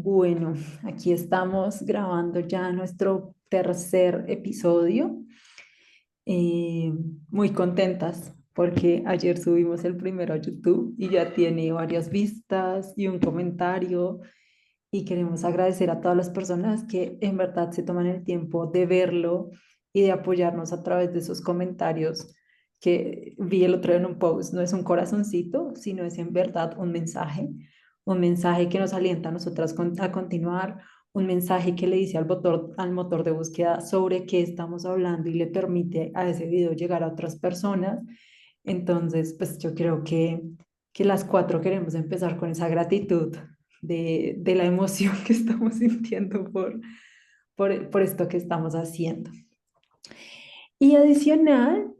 Bueno, aquí estamos grabando ya nuestro tercer episodio. Eh, Muy contentas porque ayer subimos el primero a YouTube y ya tiene varias vistas y un comentario y queremos agradecer a todas las personas que en verdad se toman el tiempo de verlo y de apoyarnos a través de esos comentarios que vi el otro día en un post. No es un corazoncito, sino es en verdad un mensaje que nos alienta a nosotras a continuar, un mensaje que le dice al motor de búsqueda sobre qué estamos hablando y le permite a ese video llegar a otras personas. Entonces, pues yo creo que las cuatro queremos empezar con esa gratitud de la emoción que estamos sintiendo por esto que estamos haciendo. Y adicional,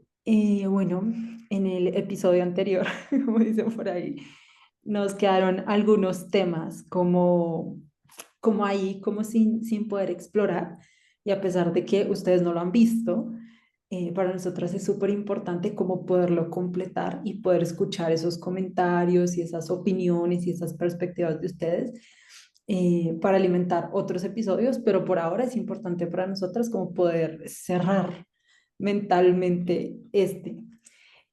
bueno, en el episodio anterior, como dicen por ahí, nos quedaron algunos temas como ahí, como sin poder explorar. Y a pesar de que ustedes no lo han visto, para nosotras es súper importante como poderlo completar y poder escuchar esos comentarios y esas opiniones y esas perspectivas de ustedes para alimentar otros episodios, pero por ahora es importante para nosotras como poder cerrar mentalmente este.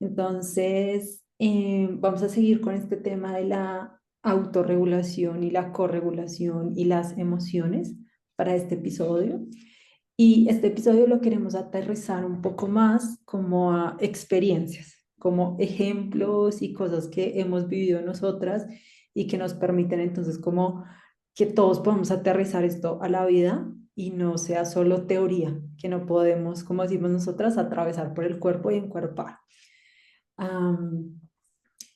Entonces, vamos a seguir con este tema de la autorregulación y la corregulación y las emociones para este episodio. Y este episodio lo queremos aterrizar un poco más como a experiencias, como ejemplos y cosas que hemos vivido nosotras y que nos permiten entonces como que todos podamos aterrizar esto a la vida y no sea solo teoría, que no podemos, como decimos nosotras, atravesar por el cuerpo y encuerpar. Am,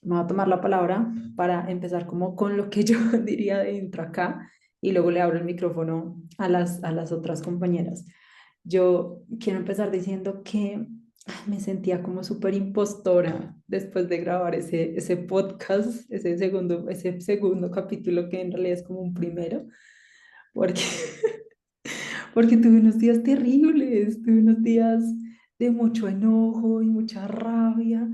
Me voy a tomar la palabra para empezar como con lo que yo diría de intro acá y luego le abro el micrófono a las otras compañeras. Yo quiero empezar diciendo que me sentía como súper impostora después de grabar ese podcast, ese segundo capítulo que en realidad es como un primero, porque, porque tuve unos días terribles, tuve unos días de mucho enojo y mucha rabia.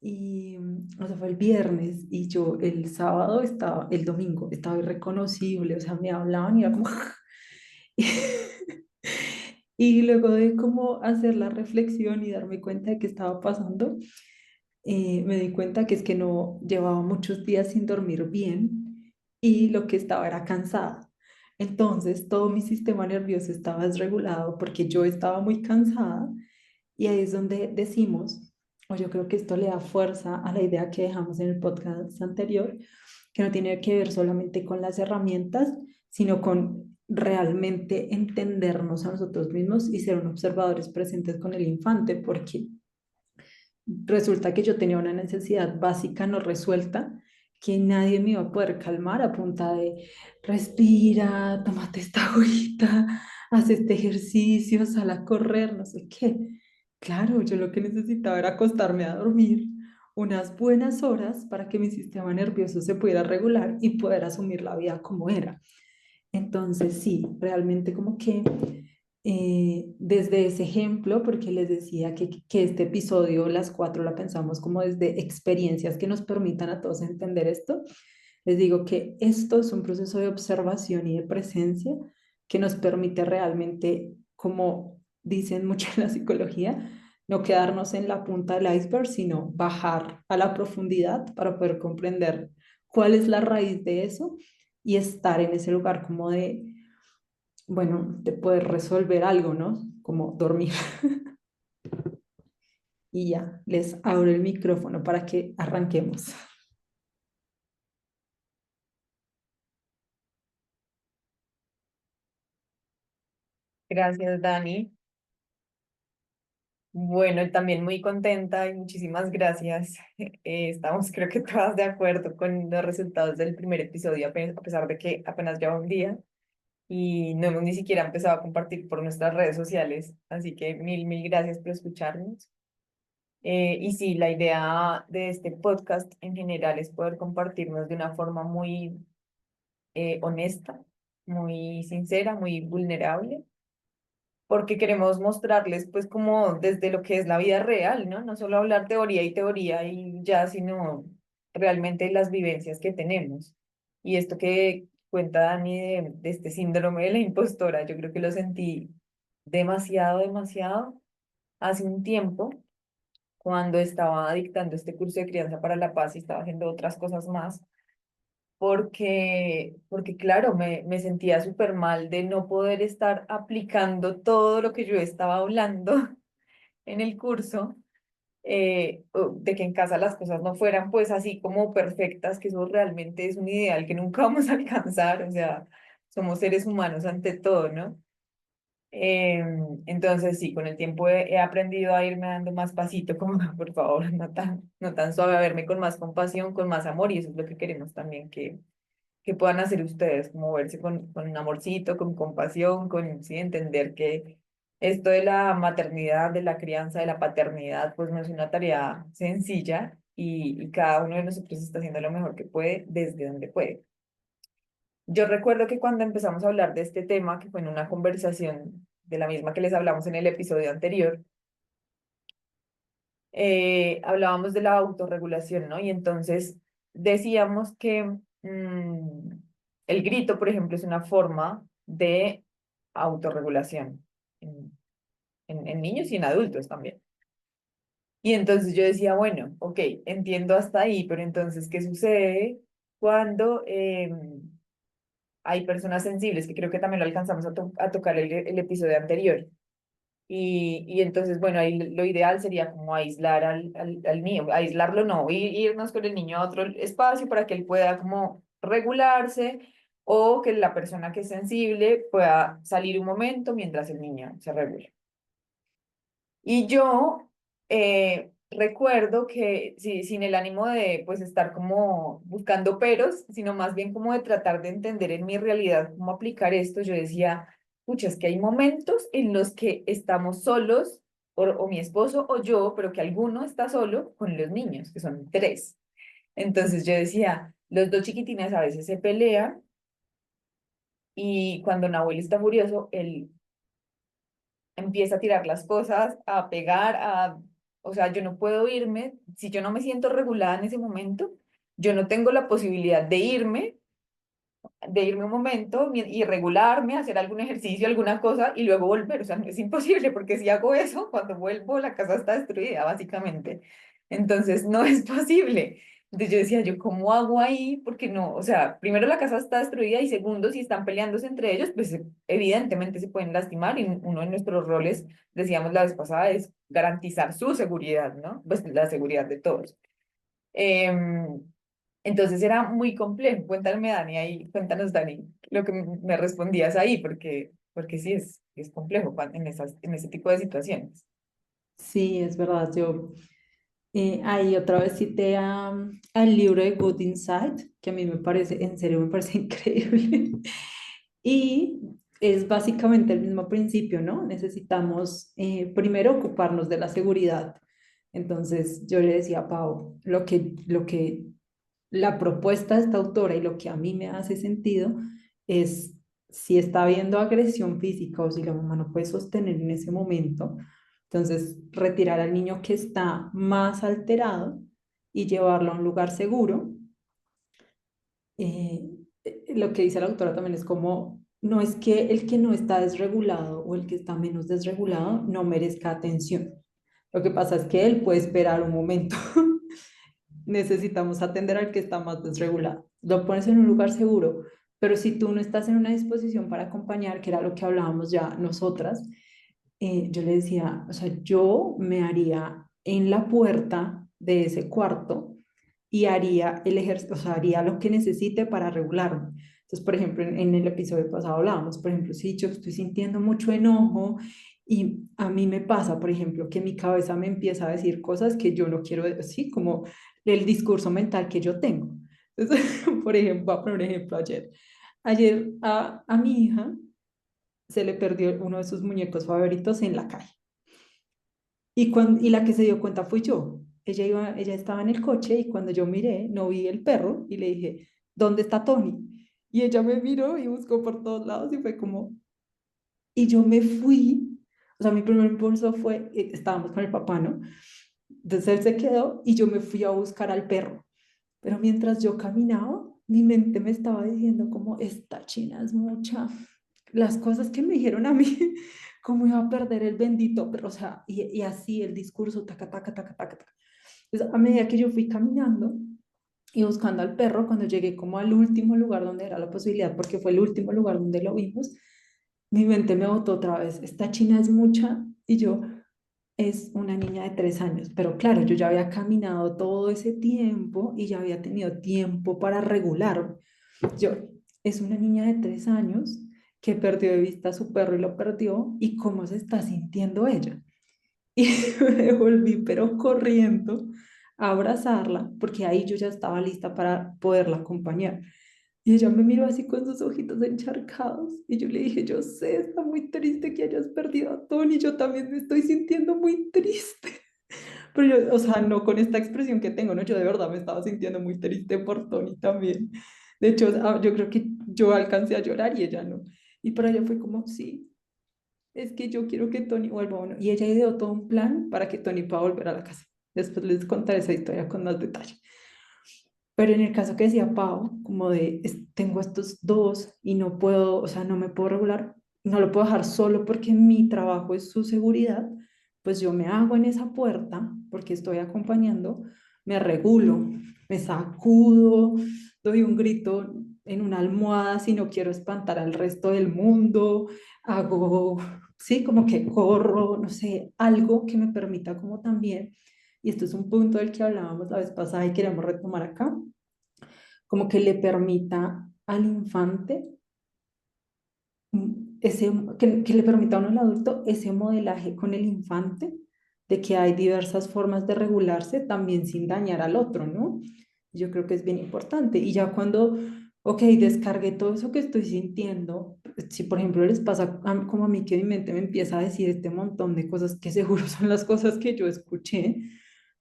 Y, o sea, fue el viernes y yo el sábado estaba, el domingo estaba irreconocible, o sea, me hablaban y era como... Y luego de como hacer la reflexión y darme cuenta de qué estaba pasando, me di cuenta que es que no llevaba muchos días sin dormir bien y lo que estaba era cansada. Entonces todo mi sistema nervioso estaba desregulado porque yo estaba muy cansada y ahí es donde decimos, o yo creo que esto le da fuerza a la idea que dejamos en el podcast anterior, que no tiene que ver solamente con las herramientas, sino con realmente entendernos a nosotros mismos y ser un observadores presentes con el infante, porque resulta que yo tenía una necesidad básica no resuelta que nadie me iba a poder calmar a punta de respira, tómate esta agüita, haz este ejercicio, sal a correr, no sé qué. Claro, yo lo que necesitaba era acostarme a dormir unas buenas horas para que mi sistema nervioso se pudiera regular y poder asumir la vida como era. Entonces, sí, realmente como que desde ese ejemplo, porque les decía que este episodio, las cuatro la pensamos como desde experiencias que nos permitan a todos entender esto, les digo que esto es un proceso de observación y de presencia que nos permite realmente, como dicen mucho en la psicología, no quedarnos en la punta del iceberg, sino bajar a la profundidad para poder comprender cuál es la raíz de eso y estar en ese lugar como de, bueno, de poder resolver algo, ¿no? Como dormir. Y ya, les abro el micrófono para que arranquemos. Gracias, Dani. Bueno, también muy contenta y muchísimas gracias. Estamos creo que todas de acuerdo con los resultados del primer episodio, a pesar de que apenas lleva un día y no hemos ni siquiera empezado a compartir por nuestras redes sociales. Así que mil gracias por escucharnos. Y sí, la idea de este podcast en general es poder compartirnos de una forma muy honesta, muy sincera, muy vulnerable porque queremos mostrarles pues como desde lo que es la vida real, ¿no? No solo hablar teoría y ya, sino realmente las vivencias que tenemos. Y esto que cuenta Dani de este síndrome de la impostora. Yo creo que lo sentí demasiado, demasiado hace un tiempo cuando estaba dictando este curso de crianza para la paz y estaba haciendo otras cosas más, porque claro, me sentía súper mal de no poder estar aplicando todo lo que yo estaba hablando en el curso, de que en casa las cosas no fueran pues así como perfectas, que eso realmente es un ideal que nunca vamos a alcanzar, o sea, somos seres humanos ante todo, ¿no? Entonces sí, con el tiempo he aprendido a irme dando más pasito, como por favor, no tan suave, a verme con más compasión, con más amor, y eso es lo que queremos también que puedan hacer ustedes, como verse con un amorcito, con compasión, con sí, entender que esto de la maternidad, de la crianza, de la paternidad, pues no es una tarea sencilla y cada uno de nosotros está haciendo lo mejor que puede desde donde puede. Yo recuerdo que cuando empezamos a hablar de este tema, que fue en una conversación de la misma que les hablamos en el episodio anterior, hablábamos de la autorregulación, ¿no? Y entonces decíamos que el grito, por ejemplo, es una forma de autorregulación en niños y en adultos también. Y entonces yo decía, bueno, ok, entiendo hasta ahí, pero entonces, ¿qué sucede cuando hay personas sensibles? Que creo que también lo alcanzamos a tocar el episodio anterior. Y entonces, bueno, ahí lo ideal sería como aislar al niño, aislarlo no, irnos con el niño a otro espacio para que él pueda como regularse o que la persona que es sensible pueda salir un momento mientras el niño se regula. Y yo recuerdo que sí, sin el ánimo de pues estar como buscando peros, sino más bien como de tratar de entender en mi realidad cómo aplicar esto, yo decía, pucha, es que hay momentos en los que estamos solos, o mi esposo o yo, pero que alguno está solo con los niños, que son tres. Entonces yo decía, los dos chiquitines a veces se pelean y cuando Nahuel está furioso, él empieza a tirar las cosas, a pegar, o sea, yo no puedo irme, si yo no me siento regulada en ese momento, yo no tengo la posibilidad de irme un momento y regularme, hacer algún ejercicio, alguna cosa y luego volver, o sea, es imposible porque si hago eso, cuando vuelvo la casa está destruida, básicamente. Entonces, no es posible. Entonces yo decía, ¿yo cómo hago ahí? Porque no, o sea, primero la casa está destruida y segundo, si están peleándose entre ellos, pues evidentemente se pueden lastimar y uno de nuestros roles, decíamos la vez pasada, es garantizar su seguridad, ¿no? Pues la seguridad de todos. Em, entonces era muy complejo. Cuéntame, Dani, ahí, cuéntanos, Dani, lo que me respondías ahí, porque sí es complejo en ese tipo de situaciones. Sí, es verdad. Yo ahí otra vez cité al libro de Good Insight, que a mí me parece, en serio, me parece increíble. Y es básicamente el mismo principio, ¿no? Necesitamos primero ocuparnos de la seguridad. Entonces yo le decía a Pau, lo que la propuesta de esta autora y lo que a mí me hace sentido es si está habiendo agresión física o si la mamá no puede sostener en ese momento, entonces retirar al niño que está más alterado y llevarlo a un lugar seguro. eh, lo que dice la autora también es como, no es que el que no está desregulado o el que está menos desregulado no merezca atención. Lo que pasa es que él puede esperar un momento. Necesitamos atender al que está más desregulado. Lo pones en un lugar seguro, pero si tú no estás en una disposición para acompañar, que era lo que hablábamos ya nosotras, yo le decía, o sea, yo me haría en la puerta de ese cuarto y haría el ejercicio, o sea, haría lo que necesite para regularme. Entonces, por ejemplo, en el episodio pasado hablábamos, por ejemplo, si yo estoy sintiendo mucho enojo y a mí me pasa, por ejemplo, que mi cabeza me empieza a decir cosas que yo no quiero decir, como el discurso mental que yo tengo. Entonces, por ejemplo, voy a poner un ejemplo ayer. Ayer a mi hija se le perdió uno de sus muñecos favoritos en la calle. Y la que se dio cuenta fui yo. Ella estaba en el coche y cuando yo miré, no vi el perro y le dije, ¿dónde está Tony? Y ella me miró y buscó por todos lados y fue como, y yo me fui. O sea, mi primer impulso fue, estábamos con el papá, ¿no? Entonces él se quedó y yo me fui a buscar al perro. Pero mientras yo caminaba, mi mente me estaba diciendo como, esta china es mucha. Las cosas que me dijeron a mí, cómo iba a perder el bendito, pero o sea, y así el discurso, taca, taca, taca, taca, taca. Entonces, a medida que yo fui caminando y buscando al perro, cuando llegué como al último lugar donde era la posibilidad, porque fue el último lugar donde lo vimos, mi mente me botó otra vez, esta china es mucha, y yo, es una niña de 3 años, pero claro, yo ya había caminado todo ese tiempo y ya había tenido tiempo para regular. Yo, es una niña de 3 años que perdió de vista a su perro y lo perdió, y cómo se está sintiendo ella. Y me volví, pero corriendo a abrazarla, porque ahí yo ya estaba lista para poderla acompañar. Y ella me miró así con sus ojitos encharcados y yo le dije, yo sé, está muy triste que hayas perdido a Tony, yo también me estoy sintiendo muy triste. Pero yo, o sea, no con esta expresión que tengo, no, yo de verdad me estaba sintiendo muy triste por Tony también. De hecho, yo creo que yo alcancé a llorar y ella no. Y para ella fue como, sí, es que yo quiero que Tony vuelva o no. Y ella ideó todo un plan para que Tony pueda volver a la casa. Después les contaré esa historia con más detalle. Pero en el caso que decía Pau, como de, tengo estos dos y no puedo, o sea, no me puedo regular, no lo puedo dejar solo porque mi trabajo es su seguridad, pues yo me hago en esa puerta porque estoy acompañando, me regulo, me sacudo, doy un grito en una almohada si no quiero espantar al resto del mundo, hago, sí, como que corro, no sé, algo que me permita como también, y esto es un punto del que hablábamos la vez pasada y queremos retomar acá, como que le permita al infante, ese, que le permita a uno al adulto ese modelaje con el infante de que hay diversas formas de regularse también sin dañar al otro, ¿no? Yo creo que es bien importante. Y ya cuando, ok, descargué todo eso que estoy sintiendo, si por ejemplo les pasa como a mí que mi mente me empieza a decir este montón de cosas que seguro son las cosas que yo escuché,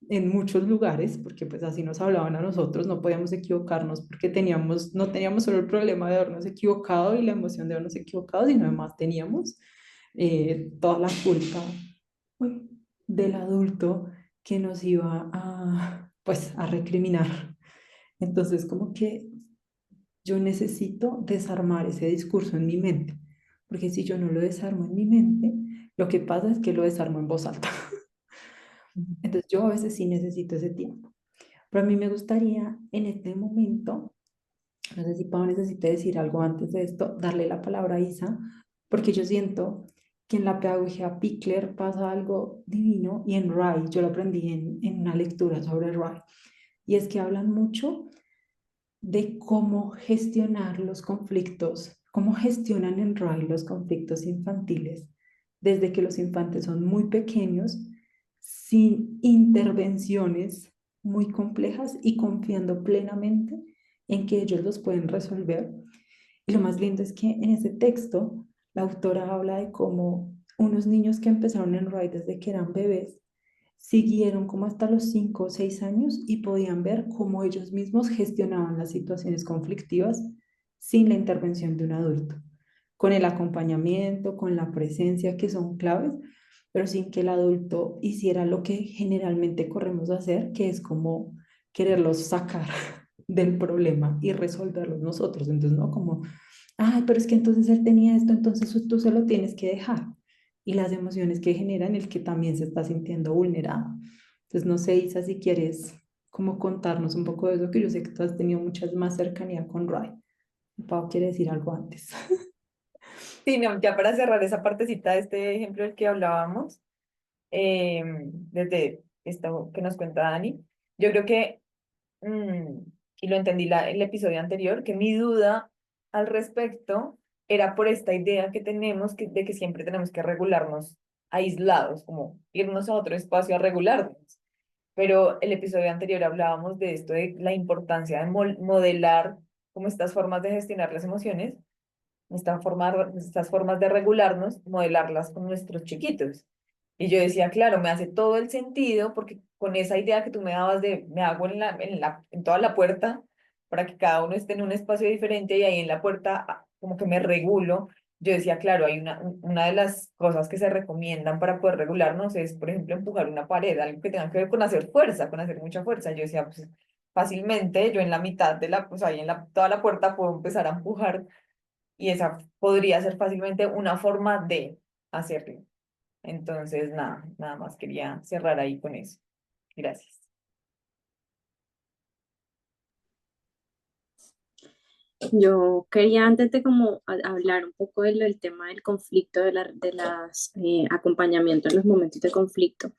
en muchos lugares, porque pues así nos hablaban a nosotros, no podíamos equivocarnos porque teníamos, no teníamos solo el problema de habernos equivocado y la emoción de habernos equivocado, sino además teníamos toda la culpa, uy, del adulto que nos iba a, pues, a recriminar. Entonces, como que yo necesito desarmar ese discurso en mi mente, porque si yo no lo desarmo en mi mente, lo que pasa es que lo desarmo en voz alta. Entonces, yo a veces sí necesito ese tiempo. Pero a mí me gustaría en este momento, no sé si Pau necesite decir algo antes de esto, darle la palabra a Isa, porque yo siento que en la pedagogía Pickler pasa algo divino y en RAI, yo lo aprendí en una lectura sobre RAI, y es que hablan mucho de cómo gestionar los conflictos, cómo gestionan en RAI los conflictos infantiles desde que los infantes son muy pequeños, sin intervenciones muy complejas y confiando plenamente en que ellos los pueden resolver. Y lo más lindo es que en ese texto la autora habla de cómo unos niños que empezaron en RAI desde que eran bebés siguieron como hasta los 5 o 6 años y podían ver cómo ellos mismos gestionaban las situaciones conflictivas sin la intervención de un adulto, con el acompañamiento, con la presencia que son claves, pero sin que el adulto hiciera lo que generalmente corremos a hacer, que es como quererlos sacar del problema y resolverlos nosotros. Entonces, no como, ay, pero es que entonces él tenía esto, entonces tú se lo tienes que dejar. Y las emociones que generan el que también se está sintiendo vulnerado. Entonces, no sé, Isa, si quieres como contarnos un poco de eso, que yo sé que tú has tenido mucha más cercanía con Ray. Pau quiere decir algo antes. Sí, no, ya para cerrar esa partecita de este ejemplo del que hablábamos, desde esto que nos cuenta Dani, yo creo que, mm, y lo entendí el episodio anterior, que mi duda al respecto era por esta idea que tenemos de que siempre tenemos que regularnos aislados, como irnos a otro espacio a regularnos. Pero el episodio anterior hablábamos de esto, de la importancia de modelar como estas formas de gestionar las emociones, estas formas de regularnos, modelarlas con nuestros chiquitos. Y yo decía, claro, me hace todo el sentido porque con esa idea que tú me dabas de me hago en toda la puerta para que cada uno esté en un espacio diferente y ahí en la puerta como que me regulo. Yo decía, claro, hay una de las cosas que se recomiendan para poder regularnos es, por ejemplo, empujar una pared, algo que tenga que ver con hacer fuerza, con hacer mucha fuerza. Yo decía, pues fácilmente, yo en la mitad de la, pues ahí en la, toda la puerta puedo empezar a empujar y esa podría ser fácilmente una forma de hacerlo. Entonces, nada, nada más quería cerrar ahí con eso. Gracias. Yo quería antes de como hablar un poco del tema del conflicto, de las acompañamientos en los momentos de conflicto.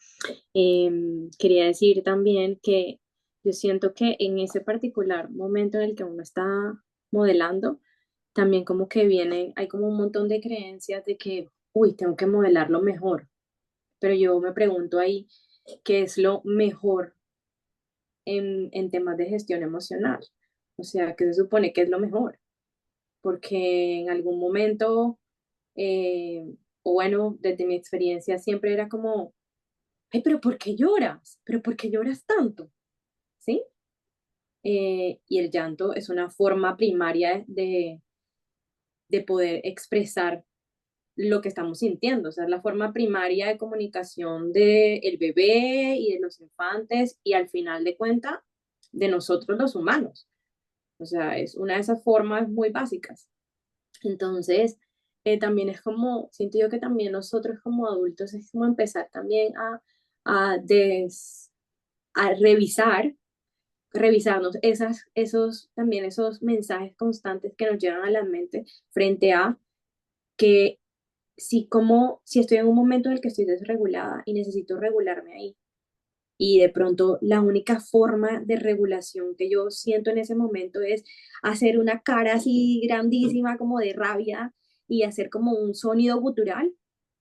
Quería decir también que yo siento que en ese particular momento en el que uno está modelando, también como que vienen, hay como un montón de creencias de que, uy, tengo que modelarlo mejor, pero yo me pregunto ahí, ¿qué es lo mejor en temas de gestión emocional? O sea, ¿qué se supone que es lo mejor? Porque en algún momento, eh, o bueno, desde mi experiencia siempre era como, ay, pero ¿por qué lloras? ¿Pero por qué lloras tanto? ¿Sí? Y el llanto es una forma primaria de poder expresar lo que estamos sintiendo, o sea, es la forma primaria de comunicación del bebé y de los infantes y al final de cuentas de nosotros los humanos. O sea, es una de esas formas muy básicas. Entonces, también es como, siento yo que también nosotros como adultos es como empezar también a, des, a revisarnos también esos mensajes constantes que nos llegan a la mente frente a que si estoy en un momento en el que estoy desregulada y necesito regularme ahí, y de pronto la única forma de regulación que yo siento en ese momento es hacer una cara así grandísima como de rabia y hacer como un sonido gutural,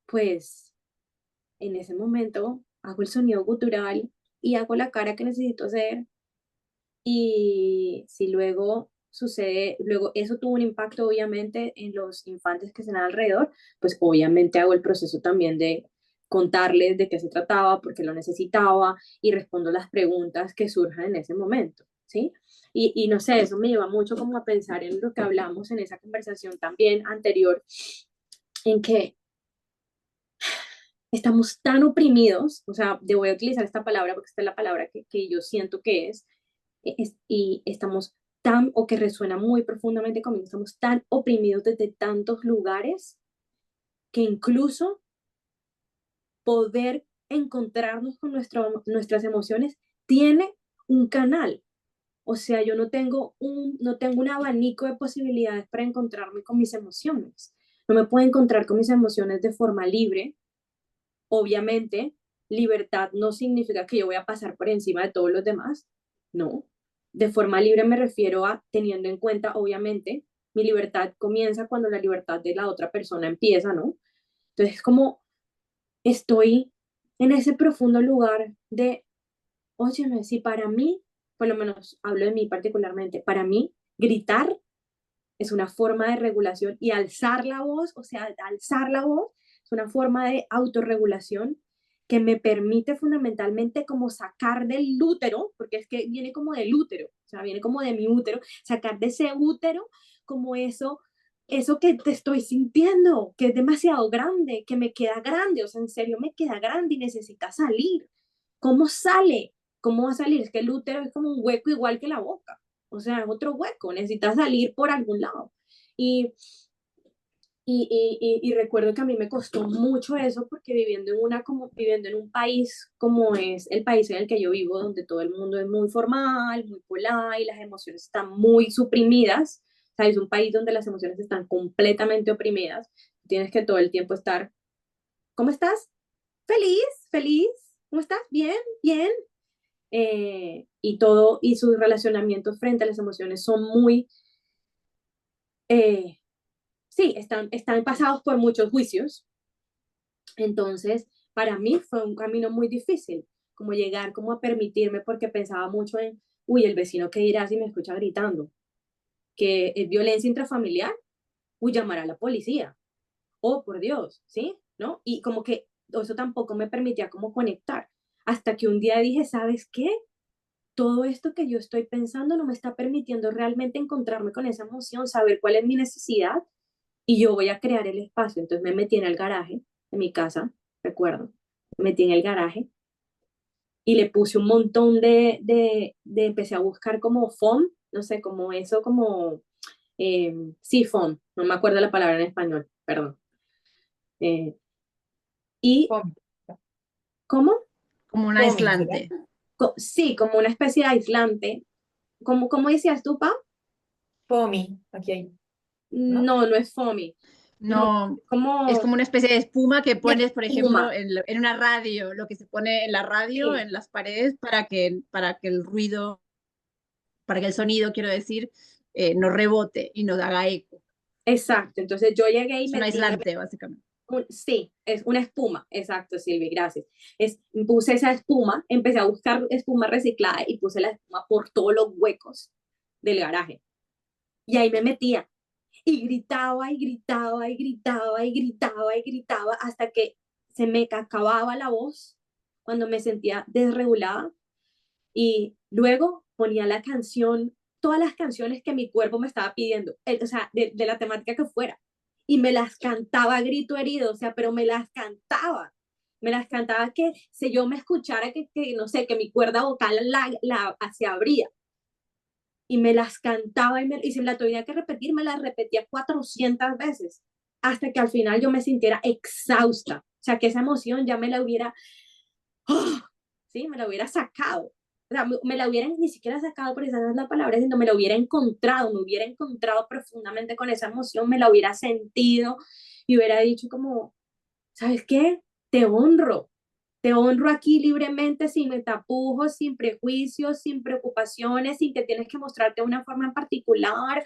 pues en ese momento hago el sonido gutural y hago la cara que necesito hacer y si luego sucede, luego eso tuvo un impacto obviamente en los infantes que están alrededor, pues obviamente hago el proceso también de contarles de qué se trataba, por qué lo necesitaba y respondo las preguntas que surjan en ese momento, ¿sí? Y no sé, eso me lleva mucho como a pensar en lo que hablamos en esa conversación también anterior, en que estamos tan oprimidos, o sea, voy a utilizar esta palabra porque esta es la palabra que yo siento que y estamos tan, o que resuena muy profundamente conmigo, estamos tan oprimidos desde tantos lugares que incluso poder encontrarnos con nuestras emociones tiene un canal. O sea, yo no tengo un abanico de posibilidades para encontrarme con mis emociones. No me puedo encontrar con mis emociones de forma libre. Obviamente, libertad no significa que yo voy a pasar por encima de todos los demás. No. De forma libre me refiero a teniendo en cuenta, obviamente, mi libertad comienza cuando la libertad de la otra persona empieza, ¿no? Entonces, como estoy en ese profundo lugar de, óyeme, si para mí, por lo menos hablo de mí particularmente, para mí, gritar es una forma de regulación y alzar la voz, o sea, alzar la voz es una forma de autorregulación que me permite fundamentalmente como sacar del útero, porque es que viene como del útero, o sea, viene como de mi útero, sacar de ese útero como eso que te estoy sintiendo, que es demasiado grande, que me queda grande, o sea, en serio me queda grande y necesita salir. ¿Cómo sale? ¿Cómo va a salir? Es que el útero es como un hueco igual que la boca. O sea, es otro hueco, necesita salir por algún lado. Y, y recuerdo que a mí me costó mucho eso porque viviendo en un país como es el país en el que yo vivo, donde todo el mundo es muy formal, muy polar y las emociones están muy suprimidas. O sea, es un país donde las emociones están completamente oprimidas. Tienes que todo el tiempo estar, ¿cómo estás? Feliz, feliz. ¿Cómo estás? Bien, bien. Y todo, y sus relacionamientos frente a las emociones son muy, eh, sí, están pasados por muchos juicios. Entonces, para mí fue un camino muy difícil, como llegar, como a permitirme, porque pensaba mucho en, uy, el vecino qué dirá si me escucha gritando, que es violencia intrafamiliar, uy, llamar a la policía, oh, por Dios, ¿sí? ¿No? Y como que eso tampoco me permitía como conectar, hasta que un día dije, ¿sabes qué? Todo esto que yo estoy pensando no me está permitiendo realmente encontrarme con esa emoción, saber cuál es mi necesidad y yo voy a crear el espacio. Entonces me metí en el garaje de mi casa, recuerdo, me metí en el garaje y le puse un montón empecé a buscar como foam, no sé, como eso, como, sí, foam, no me acuerdo la palabra en español, perdón. Eh, y, Pomi, ¿cómo? Como un Pomi, ¿será? aislante. Sí, como una especie de aislante. ¿Cómo decías tú, Pa? Pomi, aquí hay, ¿no? No, no es foamy. No, No, es como como una especie de espuma que de pones, por ejemplo, espuma. en una radio, lo que se pone en la radio, Sí, en las paredes, para que el ruido, para que el sonido, quiero decir, no rebote y no haga eco. exacto. Entonces yo llegué y Es un metí, aislante, básicamente. sí, es una espuma. Exacto, Silvi, gracias. Puse esa espuma, empecé a buscar espuma reciclada y puse la espuma por todos los huecos del garaje. Y ahí me metía. Y gritaba y gritaba y gritaba y gritaba y gritaba hasta que se me acababa la voz cuando me sentía desregulada y luego ponía la canción, todas las canciones que mi cuerpo me estaba pidiendo, o sea, de la temática que fuera, y me las cantaba a grito herido, o sea, pero me las cantaba que si yo me escuchara que no sé, que mi cuerda vocal se abría, y me las cantaba y si me la tenía que repetir, me las repetía 400 veces, hasta que al final yo me sintiera exhausta, o sea, que esa emoción ya me la hubiera, ¡oh! ¿Sí? Me la hubiera sacado. O sea, me la hubiera ni siquiera sacado, por esa no es la palabra, sino me me hubiera encontrado profundamente con esa emoción, me la hubiera sentido y hubiera dicho como, ¿sabes qué? Te honro, te honro aquí libremente, sin tapujos, sin prejuicios, sin preocupaciones, sin que tienes que mostrarte de una forma en particular.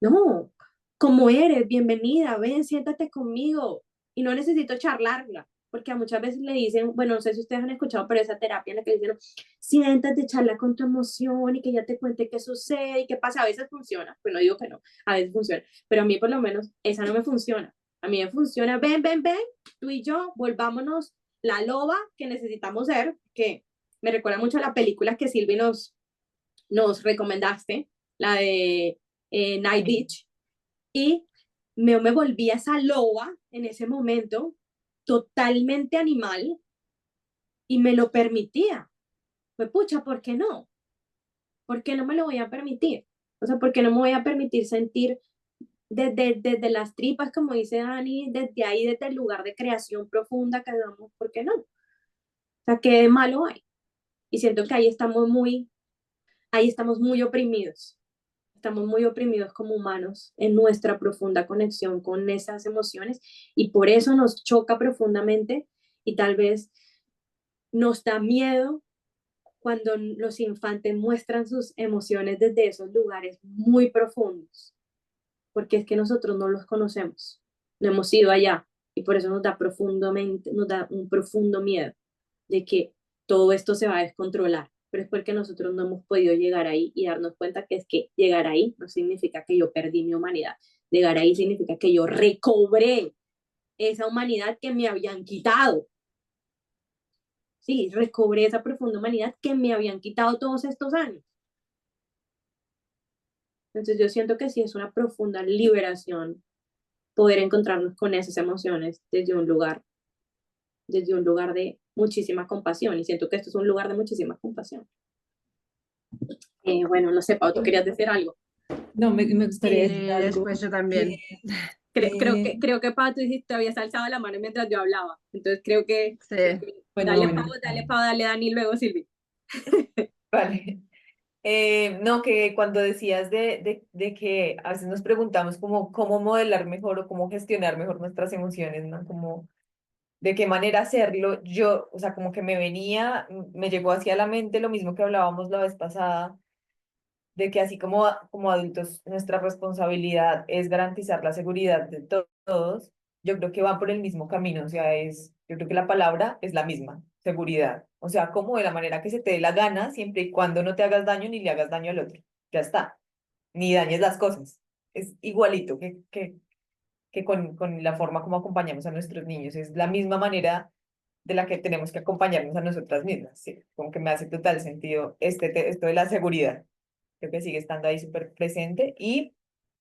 No, como eres, bienvenida, ven, siéntate conmigo. Y no necesito charlarla, porque a muchas veces le dicen, bueno, no sé si ustedes han escuchado, pero esa terapia en la que le dicen, siéntate, charla con tu emoción y que ya te cuente qué sucede y qué pasa. A veces funciona, pues no digo que no, a veces funciona, pero a mí por lo menos esa no me funciona. A mí me funciona, ven, ven, ven, tú y yo, volvámonos la loba que necesitamos ser, que me recuerda mucho a la película que Silvi nos recomendaste, la de Night Beach, y me volví a esa loba en ese momento, totalmente animal, y me lo permitía. Pues pucha, ¿por qué no? ¿Por qué no me lo voy a permitir? O sea, ¿por qué no me voy a permitir sentir desde las tripas, como dice Dani, desde ahí, desde el lugar de creación profunda que damos? ¿Por qué no? O sea, ¿qué de malo hay? Y siento que ahí estamos muy oprimidos. Estamos muy oprimidos como humanos en nuestra profunda conexión con esas emociones y por eso nos choca profundamente y tal vez nos da miedo cuando los infantes muestran sus emociones desde esos lugares muy profundos, porque es que nosotros no los conocemos, no hemos ido allá y por eso nos da un profundo miedo de que todo esto se va a descontrolar, pero es porque nosotros no hemos podido llegar ahí y darnos cuenta que es que llegar ahí no significa que yo perdí mi humanidad, llegar ahí significa que yo recobré esa humanidad que me habían quitado. Sí, recobré esa profunda humanidad que me habían quitado todos estos años. Entonces yo siento que sí es una profunda liberación poder encontrarnos con esas emociones desde un lugar de muchísima compasión y siento que esto es un lugar de muchísima compasión. Bueno, no sé, Pau, ¿tú querías decir algo? No, me gustaría Y decir algo. después yo también. Creo que Pau, tú dijiste, te habías alzado la mano mientras yo hablaba. Entonces Sí. Bueno, bueno. Dale, Pau, dale, Dani, luego Silvi. Vale. No, que cuando decías de que a veces nos preguntamos como cómo modelar mejor o cómo gestionar mejor nuestras emociones, ¿no? Como de qué manera hacerlo, yo, o sea, como que me llegó hacia la mente lo mismo que hablábamos la vez pasada, de que así como adultos nuestra responsabilidad es garantizar la seguridad de todos, yo creo que van por el mismo camino, o sea, yo creo que la palabra es la misma, seguridad, o sea, como de la manera que se te dé la gana, siempre y cuando no te hagas daño ni le hagas daño al otro, ya está, ni dañes las cosas, es igualito que con la forma como acompañamos a nuestros niños, es la misma manera de la que tenemos que acompañarnos a nosotras mismas, ¿sí? Como que me hace total sentido esto de la seguridad. Creo que sigue estando ahí súper presente. Y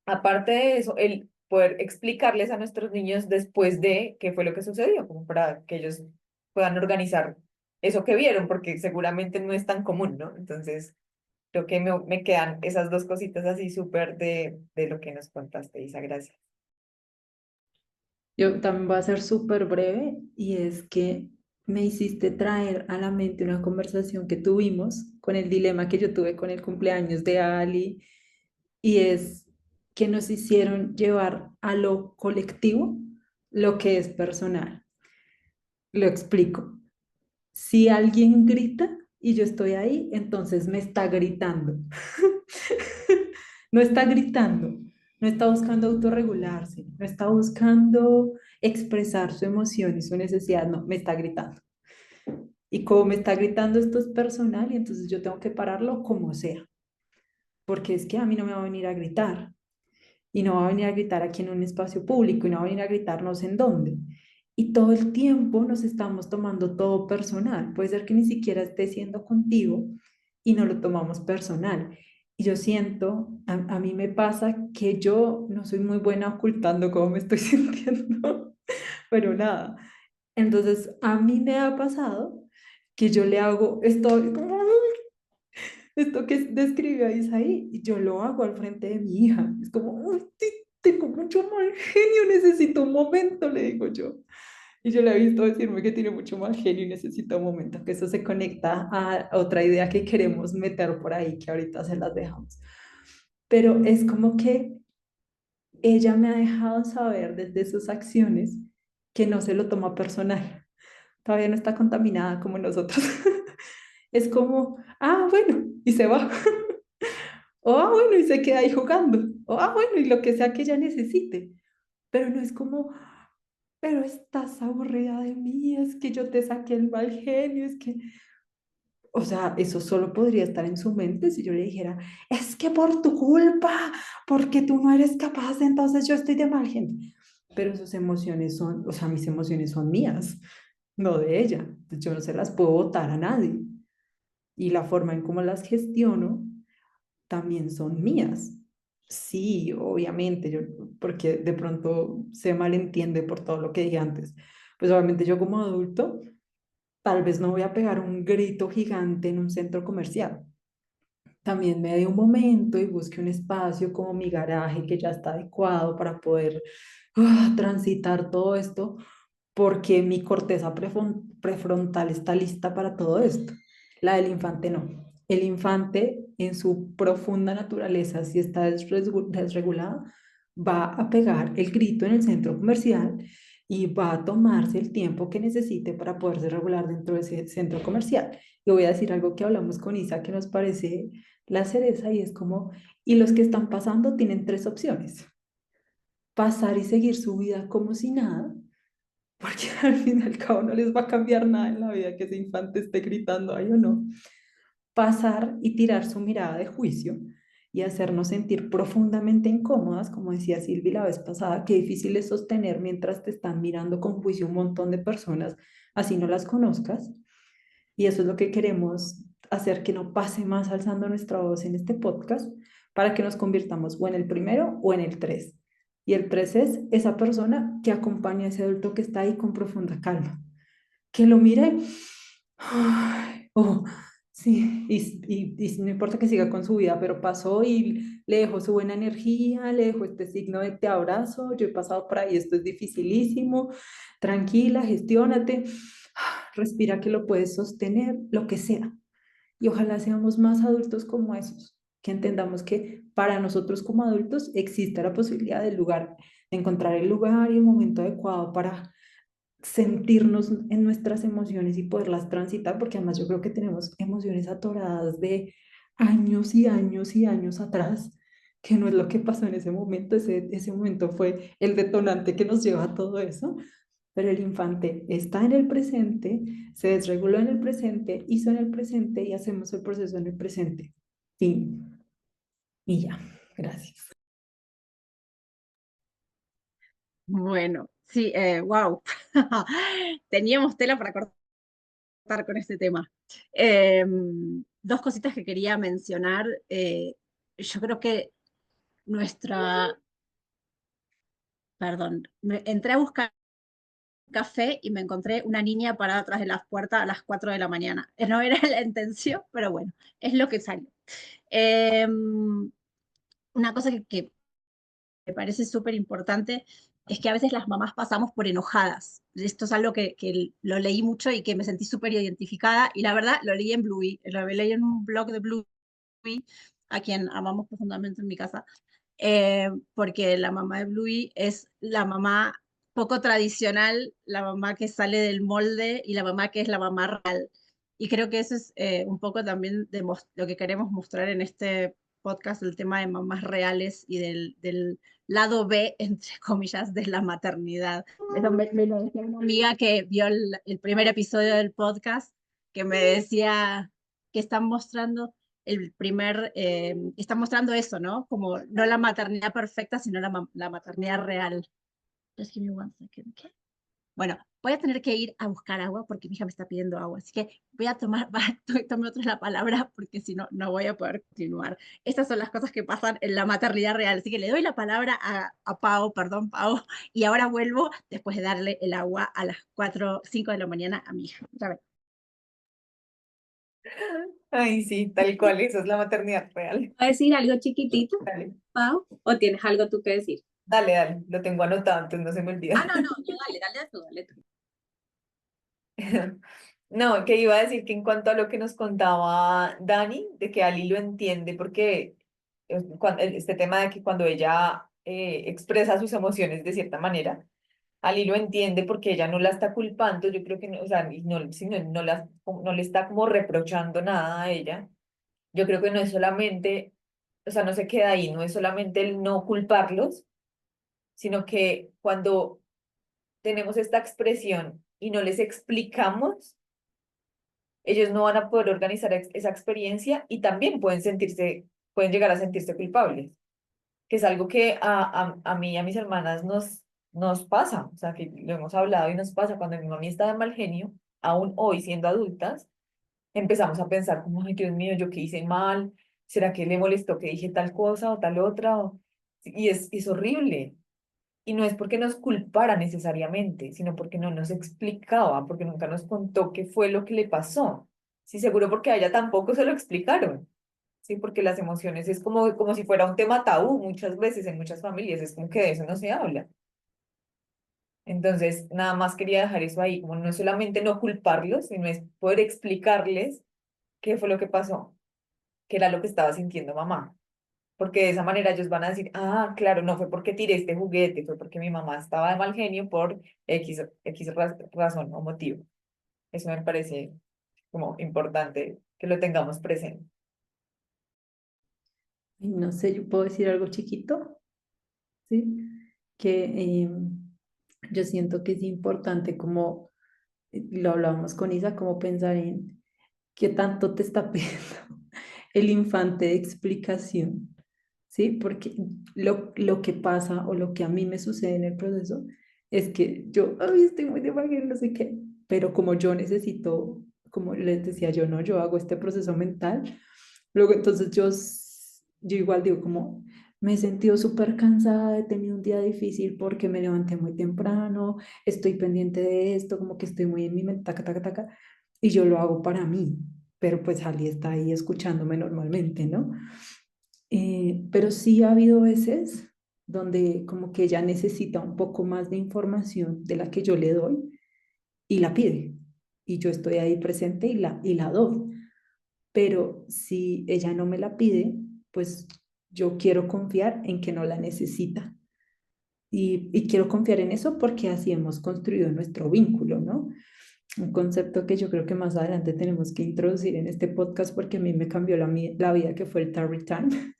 aparte de eso, el poder explicarles a nuestros niños después de qué fue lo que sucedió, como para que ellos puedan organizar eso que vieron, porque seguramente no es tan común, ¿no? Entonces, creo que me quedan esas dos cositas así súper de lo que nos contaste, Isa, gracias. Yo también voy a ser súper breve y es que me hiciste traer a la mente una conversación que tuvimos con el dilema que yo tuve con el cumpleaños de Ali y es que nos hicieron llevar a lo colectivo lo que es personal. Lo explico. Si alguien grita y yo estoy ahí, entonces me está gritando. No está gritando, no está buscando autorregularse, no está buscando expresar su emoción y su necesidad, no, me está gritando. Y como me está gritando esto es personal y entonces yo tengo que pararlo como sea, porque es que a mí no me va a venir a gritar y no va a venir a gritar aquí en un espacio público y no va a venir a gritar no sé en dónde. Y todo el tiempo nos estamos tomando todo personal. Puede ser que ni siquiera esté siendo contigo y no lo tomamos personal. Y yo siento, a mí me pasa que yo no soy muy buena ocultando cómo me estoy sintiendo, pero nada. Entonces, a mí me ha pasado que yo le hago esto que describió Isaí, y yo lo hago al frente de mi hija. Es como, "Uy, tengo mucho mal genio, necesito un momento", le digo yo. Y yo le he visto decirme que tiene mucho mal genio y necesita un momento, que eso se conecta a otra idea que queremos meter por ahí, que ahorita se las dejamos. Pero es como que ella me ha dejado saber desde sus acciones que no se lo toma personal. Todavía no está contaminada como nosotros. Es como, ah, bueno, y se va. O, ah, bueno, y se queda ahí jugando. O, ah, bueno, y lo que sea que ella necesite. Pero no es como, pero estás aburrida de mí, es que yo te saqué el mal genio, es que, o sea, eso solo podría estar en su mente si yo le dijera, es que por tu culpa, porque tú no eres capaz, entonces yo estoy de mal genio. Pero sus emociones son, o sea, mis emociones son mías, no de ella. Yo no se las puedo botar a nadie. Y la forma en cómo las gestiono también son mías. Sí, obviamente, yo, porque de pronto se malentiende por todo lo que dije antes. Pues obviamente yo como adulto, tal vez no voy a pegar un grito gigante en un centro comercial. También me dé un momento y busque un espacio como mi garaje que ya está adecuado para poder transitar todo esto, porque mi corteza prefrontal está lista para todo esto. La del infante no. El infante, en su profunda naturaleza, si está desregulada, va a pegar el grito en el centro comercial y va a tomarse el tiempo que necesite para poderse regular dentro de ese centro comercial. Y voy a decir algo que hablamos con Isa que nos parece la cereza y es como, y los que están pasando tienen tres opciones: pasar y seguir su vida como si nada, porque al fin y al cabo no les va a cambiar nada en la vida que ese infante esté gritando ahí o no. Pasar y tirar su mirada de juicio y hacernos sentir profundamente incómodas, como decía Silvi la vez pasada, qué difícil es sostener mientras te están mirando con juicio un montón de personas, así no las conozcas. Y eso es lo que queremos hacer, que no pase más alzando nuestra voz en este podcast, para que nos convirtamos o en el primero o en el tres. Y el tres es esa persona que acompaña a ese adulto que está ahí con profunda calma, que lo mire, ay, oh, sí, y no importa que siga con su vida, pero pasó y le dejó su buena energía, le dejó este signo de te abrazo, yo he pasado por ahí, esto es dificilísimo, tranquila, gestiónate, respira que lo puedes sostener, lo que sea. Y ojalá seamos más adultos como esos, que entendamos que para nosotros como adultos existe la posibilidad del lugar, de encontrar el lugar y el momento adecuado para sentirnos en nuestras emociones y poderlas transitar, porque además yo creo que tenemos emociones atoradas de años y años y años atrás, que no es lo que pasó en ese momento, ese momento fue el detonante que nos lleva a todo eso, pero el infante está en el presente, se desreguló en el presente, hizo en el presente y hacemos el proceso en el presente. Fin. Y ya, gracias. Bueno, sí, wow. Teníamos tela para cortar con este tema. Dos cositas que quería mencionar. Yo creo que nuestra, perdón, entré a buscar café y me encontré una niña parada atrás de las puertas a las 4 de la mañana. No era la intención, pero bueno, es lo que salió. Eh, una cosa que me parece súper importante es que a veces las mamás pasamos por enojadas. Esto es algo que lo leí mucho y que me sentí súper identificada, y la verdad lo leí en Bluey, lo leí en un blog de Bluey, a quien amamos profundamente en mi casa, porque la mamá de Bluey es la mamá poco tradicional, la mamá que sale del molde y la mamá que es la mamá real. Y creo que eso es un poco también de lo que queremos mostrar en este podcast, el tema de mamás reales y del lado B, entre comillas, de la maternidad. Eso me lo decía una amiga que vio el primer episodio del podcast, que me decía que están mostrando está mostrando eso, ¿no? Como no la maternidad perfecta, sino la maternidad real. Just give me one second, ¿qué? Bueno, voy a tener que ir a buscar agua porque mi hija me está pidiendo agua, así que voy a tomar otra la palabra porque si no, no voy a poder continuar. Estas son las cosas que pasan en la maternidad real, así que le doy la palabra a Pau, perdón, Pau, y ahora vuelvo después de darle el agua a las 4, 5 de la mañana a mi hija. Ya ven. Ay, sí, tal cual, eso es la maternidad real. ¿Va a decir algo chiquitito, Dale, Pau? ¿O tienes algo tú que decir? dale, lo tengo anotado, entonces no se me olvida. No, dale tú. No, que iba a decir que en cuanto a lo que nos contaba Dani, de que Ali lo entiende, porque este tema de que cuando ella expresa sus emociones de cierta manera, Ali lo entiende porque ella no la está culpando, yo creo que no, o sea, y no, si no, no le está como reprochando nada a ella. Yo creo que no es solamente, o sea, no se queda ahí, no es solamente el no culparlos, sino que cuando tenemos esta expresión y no les explicamos, ellos no van a poder organizar esa experiencia y también pueden llegar a sentirse culpables, que es algo que a mí y a mis hermanas nos pasa, o sea, que lo hemos hablado y nos pasa cuando mi mami está de mal genio, aún hoy siendo adultas, empezamos a pensar como, ay, Dios mío, ¿yo qué hice mal? ¿Será que le molestó que dije tal cosa o tal otra? Y es horrible. Y no es porque nos culpara necesariamente, sino porque no nos explicaba, porque nunca nos contó qué fue lo que le pasó. Sí, seguro porque a ella tampoco se lo explicaron. Sí, porque las emociones es como si fuera un tema tabú muchas veces en muchas familias, es como que de eso no se habla. Entonces, nada más quería dejar eso ahí, como no es solamente no culparlos, sino es poder explicarles qué fue lo que pasó, qué era lo que estaba sintiendo mamá. Porque de esa manera ellos van a decir, ah, claro, no fue porque tiré este juguete, fue porque mi mamá estaba de mal genio por razón o motivo. Eso me parece como importante que lo tengamos presente. Y no sé, yo puedo decir algo chiquito, ¿sí? Que yo siento que es importante como, lo hablábamos con Isa, como pensar en qué tanto te está pidiendo el infante de explicación, ¿sí? Porque lo que pasa o lo que a mí me sucede en el proceso es que yo, ay, estoy muy de mal genio, no sé qué, pero como yo necesito, como les decía yo, no, yo hago este proceso mental, luego entonces yo igual digo como, me he sentido súper cansada, he tenido un día difícil porque me levanté muy temprano, estoy pendiente de esto, como que estoy muy en mi mente, taca, taca, taca, y yo lo hago para mí, pero pues Ali está ahí escuchándome normalmente, ¿no? Pero sí ha habido veces donde como que ella necesita un poco más de información de la que yo le doy y la pide. Y yo estoy ahí presente y la doy. Pero si ella no me la pide, pues yo quiero confiar en que no la necesita. Y quiero confiar en eso porque así hemos construido nuestro vínculo, ¿no? Un concepto que yo creo que más adelante tenemos que introducir en este podcast porque a mí me cambió la vida, que fue el target time.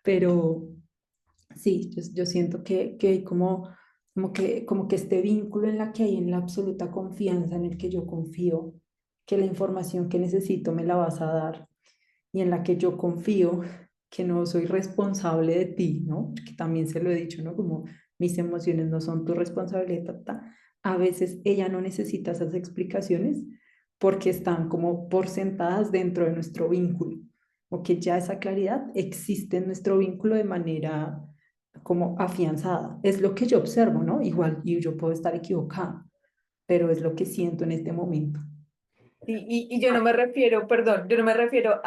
Pero sí, yo siento que hay como que este vínculo en la que hay en la absoluta confianza, en el que yo confío que la información que necesito me la vas a dar y en la que yo confío que no soy responsable de ti, ¿no? Que también se lo he dicho, ¿no? Como mis emociones no son tu responsabilidad, ta, ta. A veces ella no necesita esas explicaciones porque están como por sentadas dentro de nuestro vínculo, o que ya esa claridad existe en nuestro vínculo de manera como afianzada. Es lo que yo observo, ¿no? Igual, y yo puedo estar equivocada, pero es lo que siento en este momento. Y yo no me refiero, perdón, yo no me refiero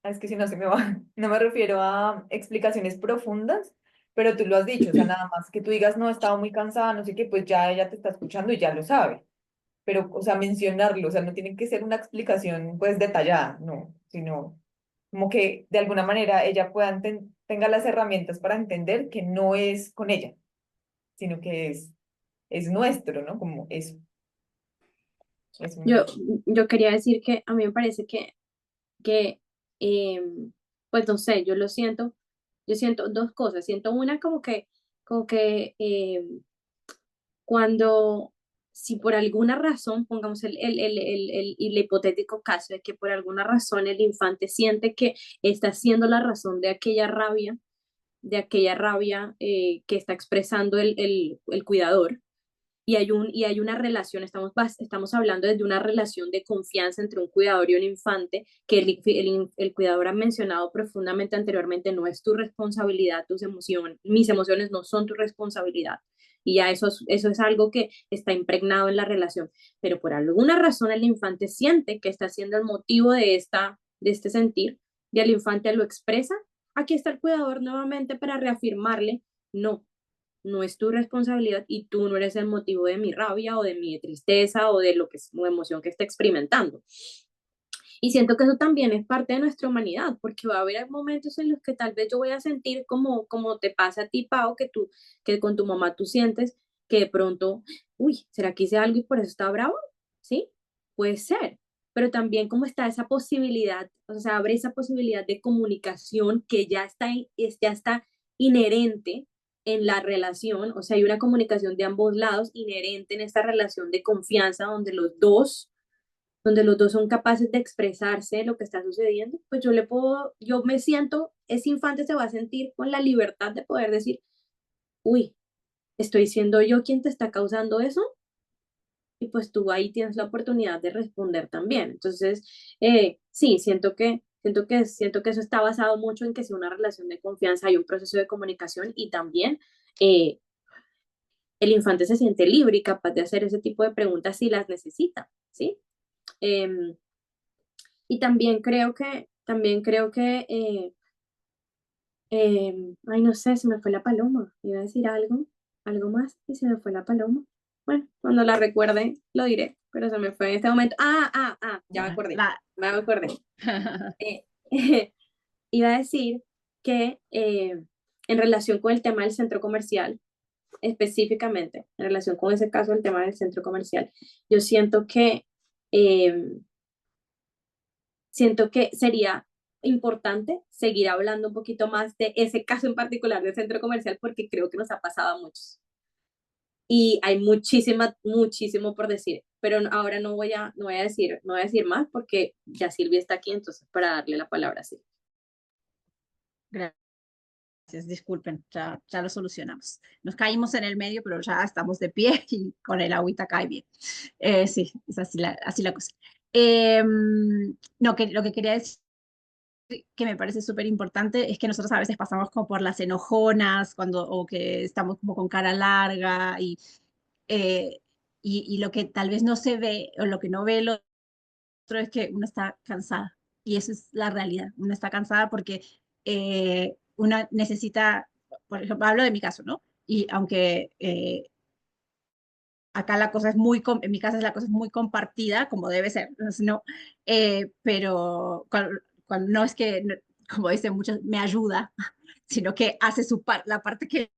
es que si no se me va, no me refiero a explicaciones profundas, pero tú lo has dicho, o sea, nada más que tú digas, no, estaba muy cansada, no sé qué, pues ya ella te está escuchando y ya lo sabe, pero, o sea, mencionarlo, o sea, no tiene que ser una explicación, pues, detallada, no, sino como que de alguna manera ella tenga las herramientas para entender que no es con ella, sino que es nuestro, ¿no? Como es Yo, un... yo quería decir que a mí me parece que pues no sé, yo siento dos cosas. Siento una como que cuando, si por alguna razón, pongamos el hipotético caso de que por alguna razón el infante siente que está siendo la razón de aquella rabia que está expresando el cuidador, y hay una relación, estamos hablando de una relación de confianza entre un cuidador y un infante, que el cuidador ha mencionado profundamente anteriormente, no es tu responsabilidad, tus emociones, mis emociones no son tu responsabilidad. Y ya eso es algo que está impregnado en la relación. Pero por alguna razón el infante siente que está siendo el motivo de este sentir, y el infante lo expresa. Aquí está el cuidador nuevamente para reafirmarle, no, no es tu responsabilidad y tú no eres el motivo de mi rabia o de mi tristeza o de lo que es la emoción que está experimentando. Y siento que eso también es parte de nuestra humanidad, porque va a haber momentos en los que tal vez yo voy a sentir como te pasa a ti, Pau, que con tu mamá tú sientes que de pronto, uy, ¿será que hice algo y por eso está bravo? ¿Sí? Puede ser, pero también como está esa posibilidad, o sea, abre esa posibilidad de comunicación que ya está inherente en la relación, o sea, hay una comunicación de ambos lados inherente en esta relación de confianza donde los dos son capaces de expresarse lo que está sucediendo, pues yo me siento, ese infante se va a sentir con la libertad de poder decir, uy, estoy siendo yo quien te está causando eso, y pues tú ahí tienes la oportunidad de responder también. Entonces, sí, siento que eso está basado mucho en que sea una relación de confianza, hay un proceso de comunicación y también eh, el infante se siente libre y capaz de hacer ese tipo de preguntas si las necesita, ¿sí? Eh, y también creo que ay, no sé, se me fue la paloma. Iba a decir algo más y se me fue la paloma. Bueno, cuando la recuerde, lo diré, pero se me fue en este momento. Ya me acordé, La, me acordé. Eh, iba a decir que en relación con el tema del centro comercial, específicamente, en relación con ese caso, el tema del centro comercial, yo eh, siento que sería importante seguir hablando un poquito más de ese caso en particular del centro comercial porque creo que nos ha pasado a muchos. Y hay muchísimo por decir, pero ahora no voy a decir más porque ya Silvia está aquí, entonces para darle la palabra a Silvia. gracias, disculpen, ya lo solucionamos. Nos caímos en el medio, pero ya estamos de pie y con el agüita cae bien. Sí, es así la cosa. No, lo que quería decir que me parece súper importante es que nosotros a veces pasamos como por las enojonas o que estamos como con cara larga eh, y lo que tal vez no se ve o lo que no ve el otro es que uno está cansada y eso es la realidad. Uno está cansada porque uno necesita, por ejemplo, hablo de mi caso, ¿no? Y aunque acá la cosa es en mi casa la cosa es muy compartida, como debe ser, ¿no? Pero cuando no es que, como dicen muchos, me ayuda, sino que hace la parte que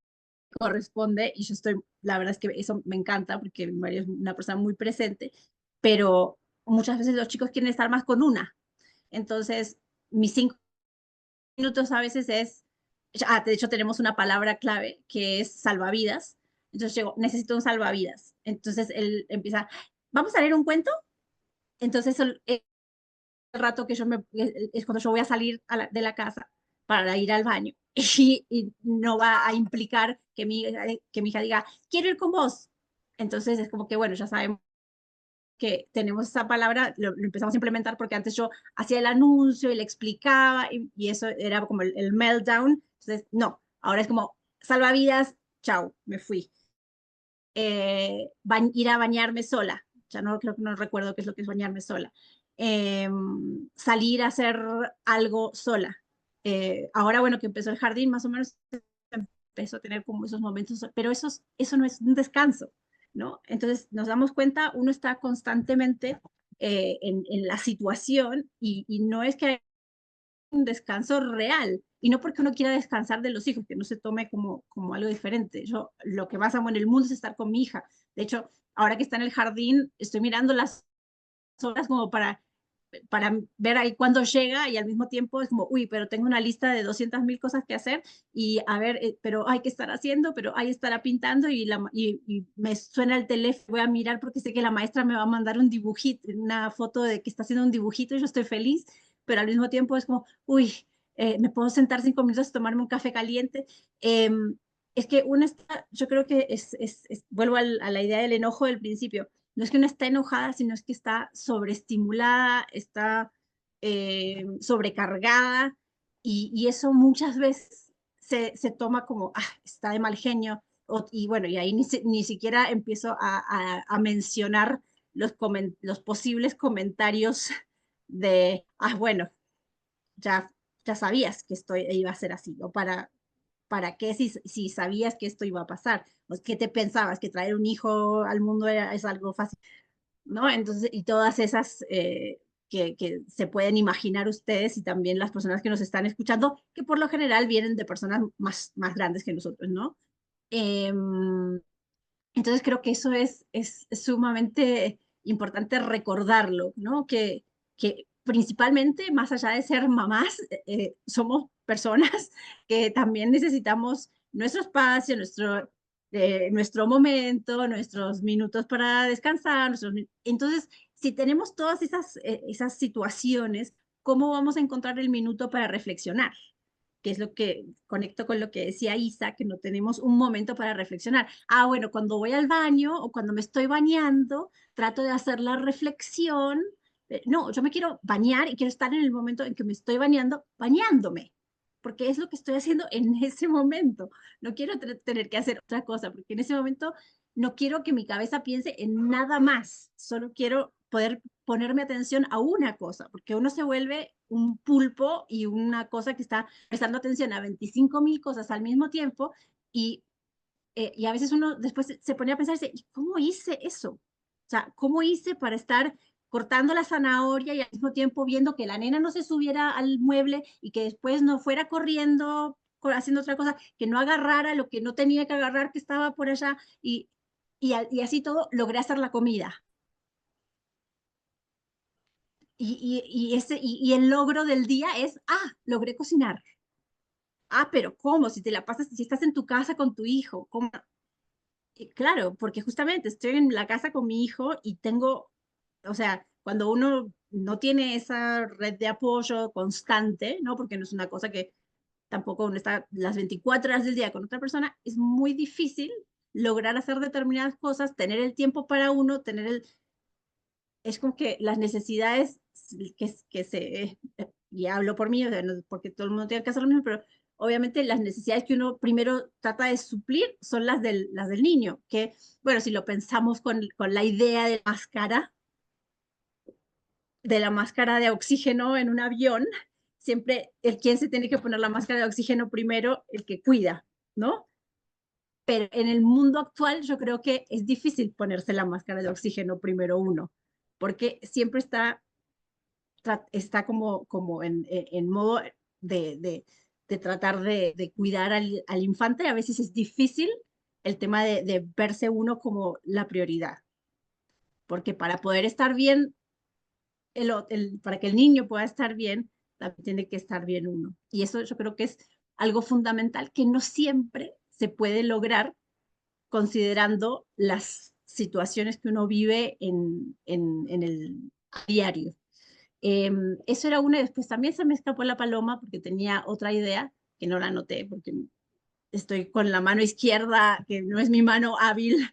corresponde y yo estoy, la verdad es que eso me encanta porque mi marido es una persona muy presente, pero muchas veces los chicos quieren estar más con una. Entonces, mis 5 minutos a veces de hecho tenemos una palabra clave que es salvavidas. Entonces llego, necesito un salvavidas. Entonces él empieza, ¿vamos a leer un cuento? Entonces el rato que es cuando yo voy a salir de la casa para ir al baño y no va a implicar que mi hija diga, quiero ir con vos. Entonces es como que, bueno, ya sabemos que tenemos esa palabra, lo empezamos a implementar porque antes yo hacía el anuncio y le explicaba y eso era como el meltdown. Entonces, no, ahora es como salvavidas, chao, me fui. ir a bañarme sola, ya no creo que no recuerdo qué es lo que es bañarme sola, salir a hacer algo sola. Ahora, bueno, que empezó el jardín, más o menos empezó a tener como esos momentos, pero eso no es un descanso, ¿no? Entonces nos damos cuenta, uno está constantemente en la situación y no es que hay un descanso real, y no porque uno quiera descansar de los hijos, que no se tome como algo diferente. Yo lo que más amo en el mundo es estar con mi hija. De hecho, ahora que está en el jardín, estoy mirando las horas como para ver ahí cuándo llega y al mismo tiempo es como, uy, pero tengo una lista de 200.000 cosas que hacer y a ver, pero hay que estar haciendo, pero ahí estará pintando y me suena el teléfono, voy a mirar porque sé que la maestra me va a mandar un dibujito, una foto de que está haciendo un dibujito y yo estoy feliz, pero al mismo tiempo es como, uy, me puedo sentar 5 minutos a tomarme un café caliente. Eh, es que una está, yo creo que vuelvo a la idea del enojo del principio, no es que uno está enojada, sino es que está sobreestimulada, está sobrecargada y eso muchas veces se toma como, ah, está de mal genio. Y bueno, y ahí ni siquiera empiezo a mencionar los posibles comentarios de, ah, bueno, ya, ya sabías que esto iba a ser así, o ¿para qué si sabías que esto iba a pasar? ¿O qué te pensabas? ¿Que traer un hijo al mundo es algo fácil? ¿No? Entonces, y todas esas que se pueden imaginar ustedes y también las personas que nos están escuchando, que por lo general vienen de personas más grandes que nosotros, ¿no? Em, entonces creo que eso es sumamente importante recordarlo, ¿no? Que principalmente, más allá de ser mamás, somos personas que también necesitamos nuestro espacio, nuestro momento, nuestros minutos para descansar. Entonces, si tenemos todas esas situaciones, ¿cómo vamos a encontrar el minuto para reflexionar? Que es lo que conecto con lo que decía Isa, que no tenemos un momento para reflexionar. Ah, bueno, cuando voy al baño o cuando me estoy bañando, trato de hacer la reflexión. No, yo me quiero bañar y quiero estar en el momento en que me estoy bañando, bañándome, porque es lo que estoy haciendo en ese momento. No quiero tener que hacer otra cosa, porque en ese momento no quiero que mi cabeza piense en nada más, solo quiero poder ponerme atención a una cosa, porque uno se vuelve un pulpo y una cosa que está prestando atención a 25.000 cosas al mismo tiempo y a veces uno después se pone a pensar, ¿cómo hice eso? O sea, ¿cómo hice para estar cortando la zanahoria y al mismo tiempo viendo que la nena no se subiera al mueble y que después no fuera corriendo haciendo otra cosa, que no agarrara lo que no tenía que agarrar, que estaba por allá y así todo logré hacer la comida? Y el logro del día es, ah, logré cocinar. Ah, pero ¿cómo? Si te la pasas, si estás en tu casa con tu hijo, ¿cómo? Claro, porque justamente estoy en la casa con mi hijo y tengo, o sea, cuando uno no tiene esa red de apoyo constante, ¿no? Porque no es una cosa que tampoco uno está las 24 horas del día con otra persona, es muy difícil lograr hacer determinadas cosas, tener el tiempo para uno, es como que las necesidades que y hablo por mí, o sea, no, porque todo el mundo tiene que hacer lo mismo, pero obviamente las necesidades que uno primero trata de suplir son las del niño, que, bueno, si lo pensamos con la idea de la máscara de oxígeno en un avión, siempre el quien se tiene que poner la máscara de oxígeno primero, el que cuida, ¿no? Pero en el mundo actual yo creo que es difícil ponerse la máscara de oxígeno primero uno, porque siempre está como en modo de tratar de cuidar al infante. A veces es difícil el tema de verse uno como la prioridad, porque para poder estar bien, para que el niño pueda estar bien, también tiene que estar bien uno. Y eso yo creo que es algo fundamental que no siempre se puede lograr considerando las situaciones que uno vive en el diario. Eso era una y después también se me escapó la paloma porque tenía otra idea que no la anoté porque estoy con la mano izquierda, que no es mi mano hábil,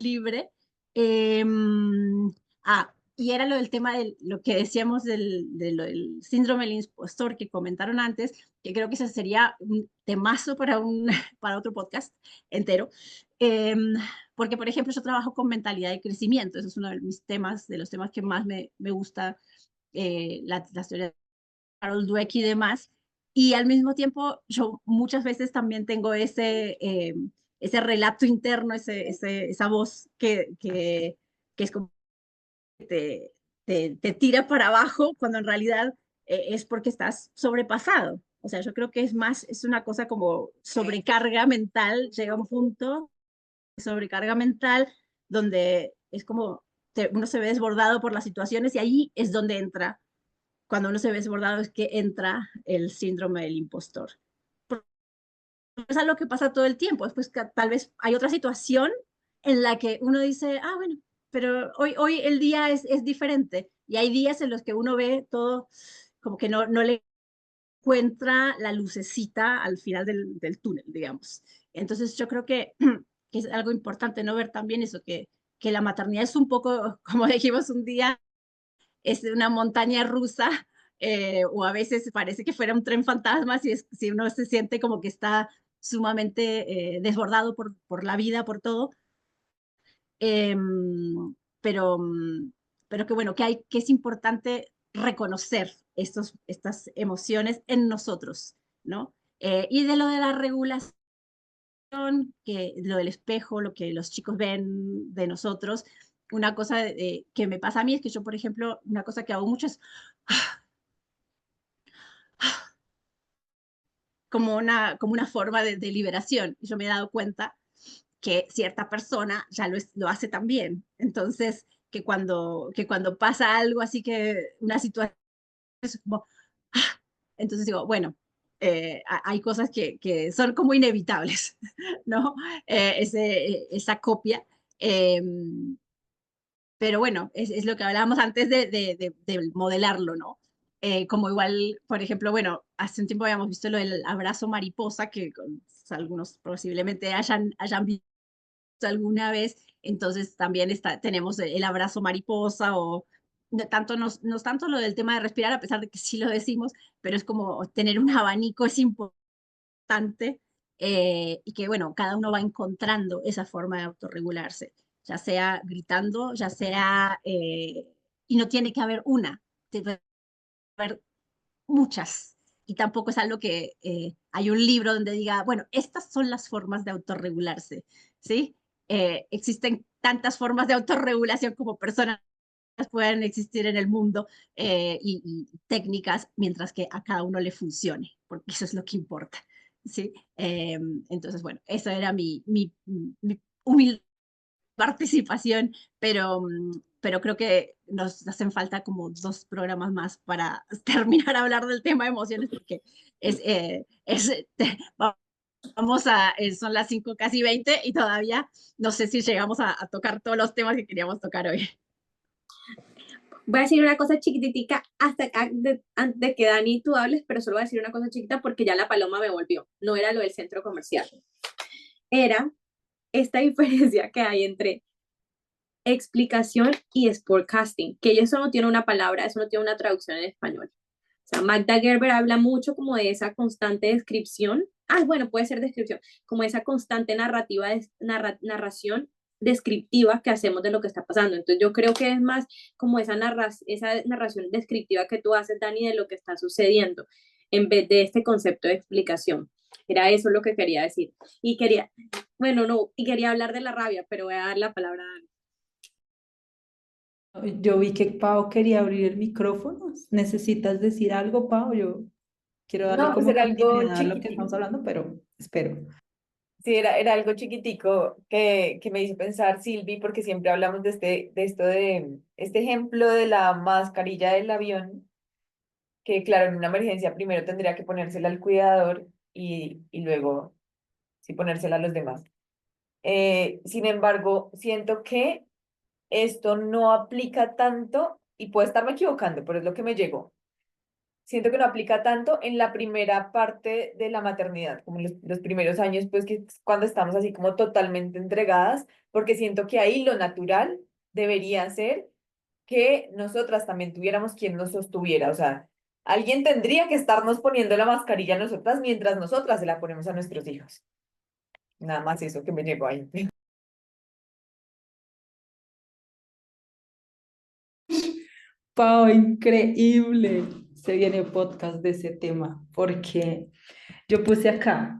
libre. Eh, y era lo del tema de lo que decíamos del síndrome del impostor que comentaron antes, que creo que ese sería un temazo para, para otro podcast entero. Em, Porque, por ejemplo, yo trabajo con mentalidad de crecimiento, eso es uno de mis temas, de los temas que más me gusta, la teoría de Carol Dweck y demás. Y al mismo tiempo, yo muchas veces también tengo ese relato interno, esa voz que es como te, te tira para abajo cuando en realidad es porque estás sobrepasado. O sea, yo creo que es más, es una cosa como sobrecarga mental, llega un punto de sobrecarga mental donde es como uno se ve desbordado por las situaciones y ahí es donde entra, cuando uno se ve desbordado es que entra el síndrome del impostor. Es algo que pasa todo el tiempo, después tal vez hay otra situación en la que uno dice, ah, bueno, pero hoy el día es diferente y hay días en los que uno ve todo como que no le encuentra la lucecita al final del túnel, digamos. Entonces yo creo que es algo importante no ver también eso, que la maternidad es un poco, como dijimos un día, es una montaña rusa, o a veces parece que fuera un tren fantasma si uno se siente como que está sumamente desbordado por la vida, por todo. Em, pero, pero que bueno, que es importante reconocer estas emociones en nosotros, ¿no? Y de lo de la regulación, que lo del espejo, lo que los chicos ven de nosotros, una cosa que me pasa a mí es que yo, por ejemplo, una cosa que hago mucho es como una forma de liberación. Y yo me he dado cuenta que cierta persona ya lo hace también. Entonces, que cuando pasa algo así que una situación es como, ¡ah! Entonces digo, bueno, hay cosas que son como inevitables, ¿no? Esa copia. Pero bueno, es lo que hablábamos antes de modelarlo, ¿no? Como igual, por ejemplo, bueno, hace un tiempo habíamos visto lo del abrazo mariposa, que algunos posiblemente hayan visto alguna vez, entonces también tenemos el abrazo mariposa o no es tanto lo del tema de respirar, a pesar de que sí lo decimos, pero es como tener un abanico es importante, y que bueno, cada uno va encontrando esa forma de autorregularse, ya sea gritando, ya sea, y no tiene que haber una, debe haber muchas. Y tampoco es algo que hay un libro donde diga, bueno, estas son las formas de autorregularse, ¿sí? Existen tantas formas de autorregulación como personas pueden existir en el mundo, y técnicas, mientras que a cada uno le funcione, porque eso es lo que importa, ¿sí? Entonces, bueno, eso era mi humilde participación, pero creo que nos hacen falta como 2 programas más para terminar a hablar del tema de emociones, porque es, vamos son las 5 casi 20 y todavía no sé si llegamos a tocar todos los temas que queríamos tocar hoy. Voy a decir una cosa chiquititica antes de que Dani tú hables, pero solo voy a decir una cosa chiquita porque ya la paloma me volvió. No era lo del centro comercial. Era esta diferencia que hay entre explicación y sportcasting, que eso no tiene una palabra, eso no tiene una traducción en español. O sea, Magda Gerber habla mucho como de esa constante descripción, bueno, puede ser descripción, como esa constante narrativa, narración descriptiva que hacemos de lo que está pasando. Entonces yo creo que es más como esa narración descriptiva que tú haces, Dani, de lo que está sucediendo, en vez de este concepto de explicación. Era eso lo que quería decir. Y quería, bueno, no, y quería hablar de la rabia, pero voy a dar la palabra a Dani. Yo vi que Pau quería abrir el micrófono. ¿Necesitas decir algo, Pau? Yo quiero darle No, pues como era algo continuidad a lo que chiquitico. estamos hablando, pero espero. Sí, era algo chiquitico que me hizo pensar, Silvi, porque siempre hablamos de esto de este ejemplo de la mascarilla del avión, que claro, en una emergencia primero tendría que ponérsela al cuidador y luego sí ponérsela a los demás. Sin embargo, siento que esto no aplica tanto, y puedo estarme equivocando, pero es lo que me llegó. Siento que no aplica tanto en la primera parte de la maternidad, como los primeros años, pues que es cuando estamos así como totalmente entregadas, porque siento que ahí lo natural debería ser que nosotras también tuviéramos quien nos sostuviera. O sea, alguien tendría que estarnos poniendo la mascarilla a nosotras mientras nosotras se la ponemos a nuestros hijos. Nada más eso que me llegó ahí. Pau, increíble. Se viene podcast de ese tema porque yo puse acá,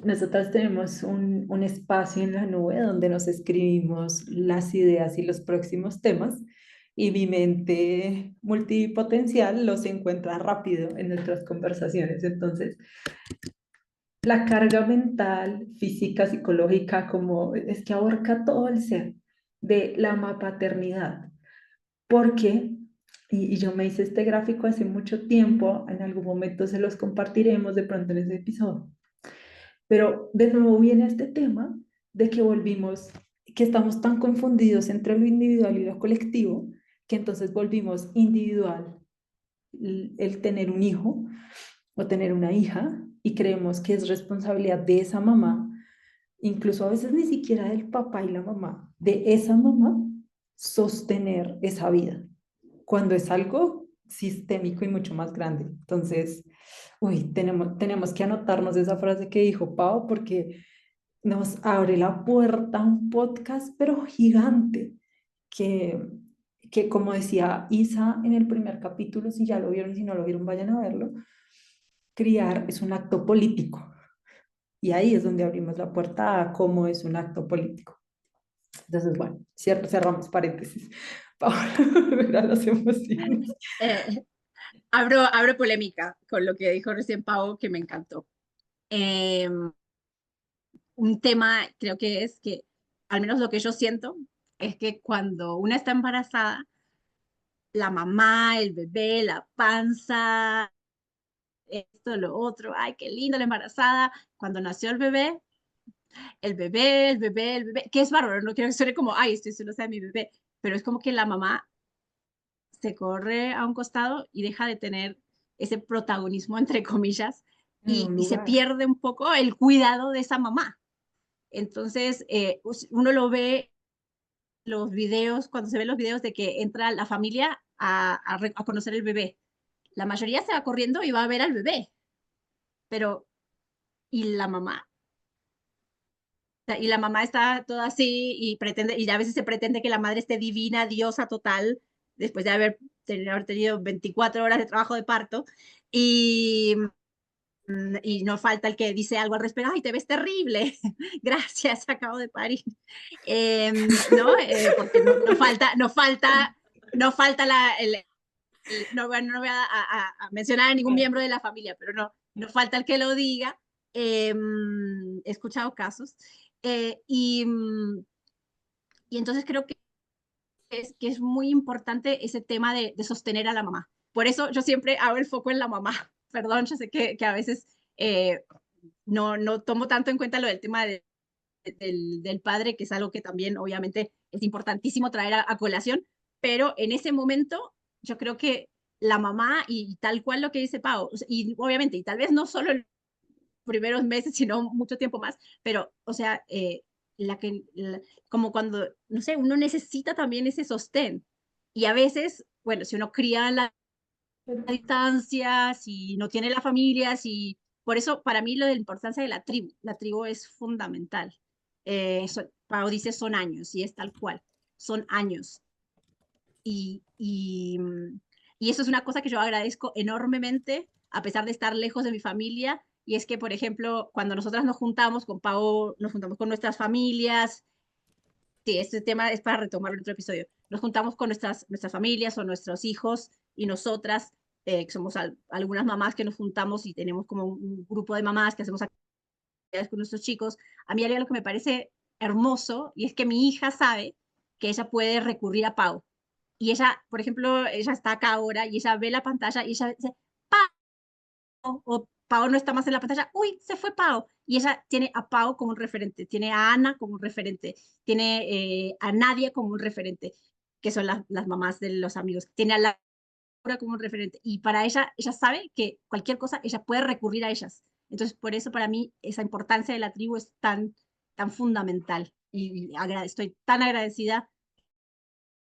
nosotras tenemos un espacio en la nube donde nos escribimos las ideas y los próximos temas y mi mente multipotencial los encuentra rápido en nuestras conversaciones. Entonces, la carga mental, física, psicológica, como es que abarca todo el ser de la paternidad. Porque, y yo me hice este gráfico hace mucho tiempo, en algún momento se los compartiremos de pronto en ese episodio, pero de nuevo viene este tema de que volvimos, que estamos tan confundidos entre lo individual y lo colectivo, que entonces volvimos individual el tener un hijo o tener una hija y creemos que es responsabilidad de esa mamá, incluso a veces ni siquiera del papá y la mamá, de esa mamá sostener esa vida, cuando es algo sistémico y mucho más grande. Entonces, uy, tenemos que anotarnos esa frase que dijo Pau porque nos abre la puerta a un podcast, pero gigante, que, que como decía Isa en el primer capítulo, si ya lo vieron, si no lo vieron, vayan a verlo, criar es un acto político. Y ahí es donde abrimos la puerta a cómo es un acto político. Entonces, bueno, cerramos paréntesis. Paola, verá las emociones. Eh, abro polémica con lo que dijo recién Pau, que me encantó. Eh, un tema creo que es que, al menos lo que yo siento, es que cuando una está embarazada, la mamá, el bebé, la panza, esto, lo otro, ay, qué lindo la embarazada, cuando nació el bebé, que es bárbaro, no quiero que suene como, ay, estoy celosa de mi bebé, pero es como que la mamá se corre a un costado y deja de tener ese protagonismo, entre comillas, En un y se lugar. pierde un poco el cuidado de esa mamá. Entonces, uno lo ve los videos, cuando se ven los videos de que entra la familia a conocer el bebé. La mayoría se va corriendo y va a ver al bebé, pero ¿y la mamá? Y la mamá está toda así y pretende, y a veces se pretende que la madre esté divina, diosa total, después de haber tenido 24 horas de trabajo de parto, y, y no falta el que dice algo al respecto, ay, te ves terrible, gracias, acabo de parir. ¿No? Porque no falta no, bueno, no voy a mencionar a ningún miembro de la familia, pero no falta el que lo diga. He escuchado casos. Eh, y, mm, y entonces creo que es muy importante ese tema de sostener a la mamá. Por eso yo siempre hago el foco en la mamá. Perdón, yo sé que a veces no tomo tanto en cuenta lo del tema del padre, que es algo que también obviamente es importantísimo traer a colación, pero en ese momento yo creo que la mamá y tal cual lo que dice Pau, y obviamente, y tal vez no solo en los primeros meses, sino mucho tiempo más, pero, o sea, como cuando, no sé, uno necesita también ese sostén. Y a veces, bueno, si uno cría a la distancia, si no tiene la familia, si... Por eso, para mí, lo de la importancia de la tribu es fundamental. Pau dice son años, y es tal cual, son años. Y, y, mm, y eso es una cosa que yo agradezco enormemente, a pesar de estar lejos de mi familia, y es que, por ejemplo, cuando nosotras nos juntamos con Pau, nos juntamos con nuestras familias, sí, este tema es para retomarlo en otro episodio. Nos juntamos con nuestras familias o nuestros hijos y nosotras, que somos algunas mamás que nos juntamos y tenemos como un grupo de mamás que hacemos actividades con nuestros chicos. A mí hay algo que me parece hermoso y es que mi hija sabe que ella puede recurrir a Pau. Y ella, por ejemplo, ella está acá ahora y ella ve la pantalla y ella dice, o Pau no está más en la pantalla, uy, se fue Pau. Y ella tiene a Pau como un referente, tiene a Ana como un referente, tiene a Nadia como un referente, que son las mamás de los amigos, tiene a Laura como un referente. Y para ella sabe que cualquier cosa, ella puede recurrir a ellas. Entonces, por eso para mí esa importancia de la tribu es tan fundamental. Y estoy tan agradecida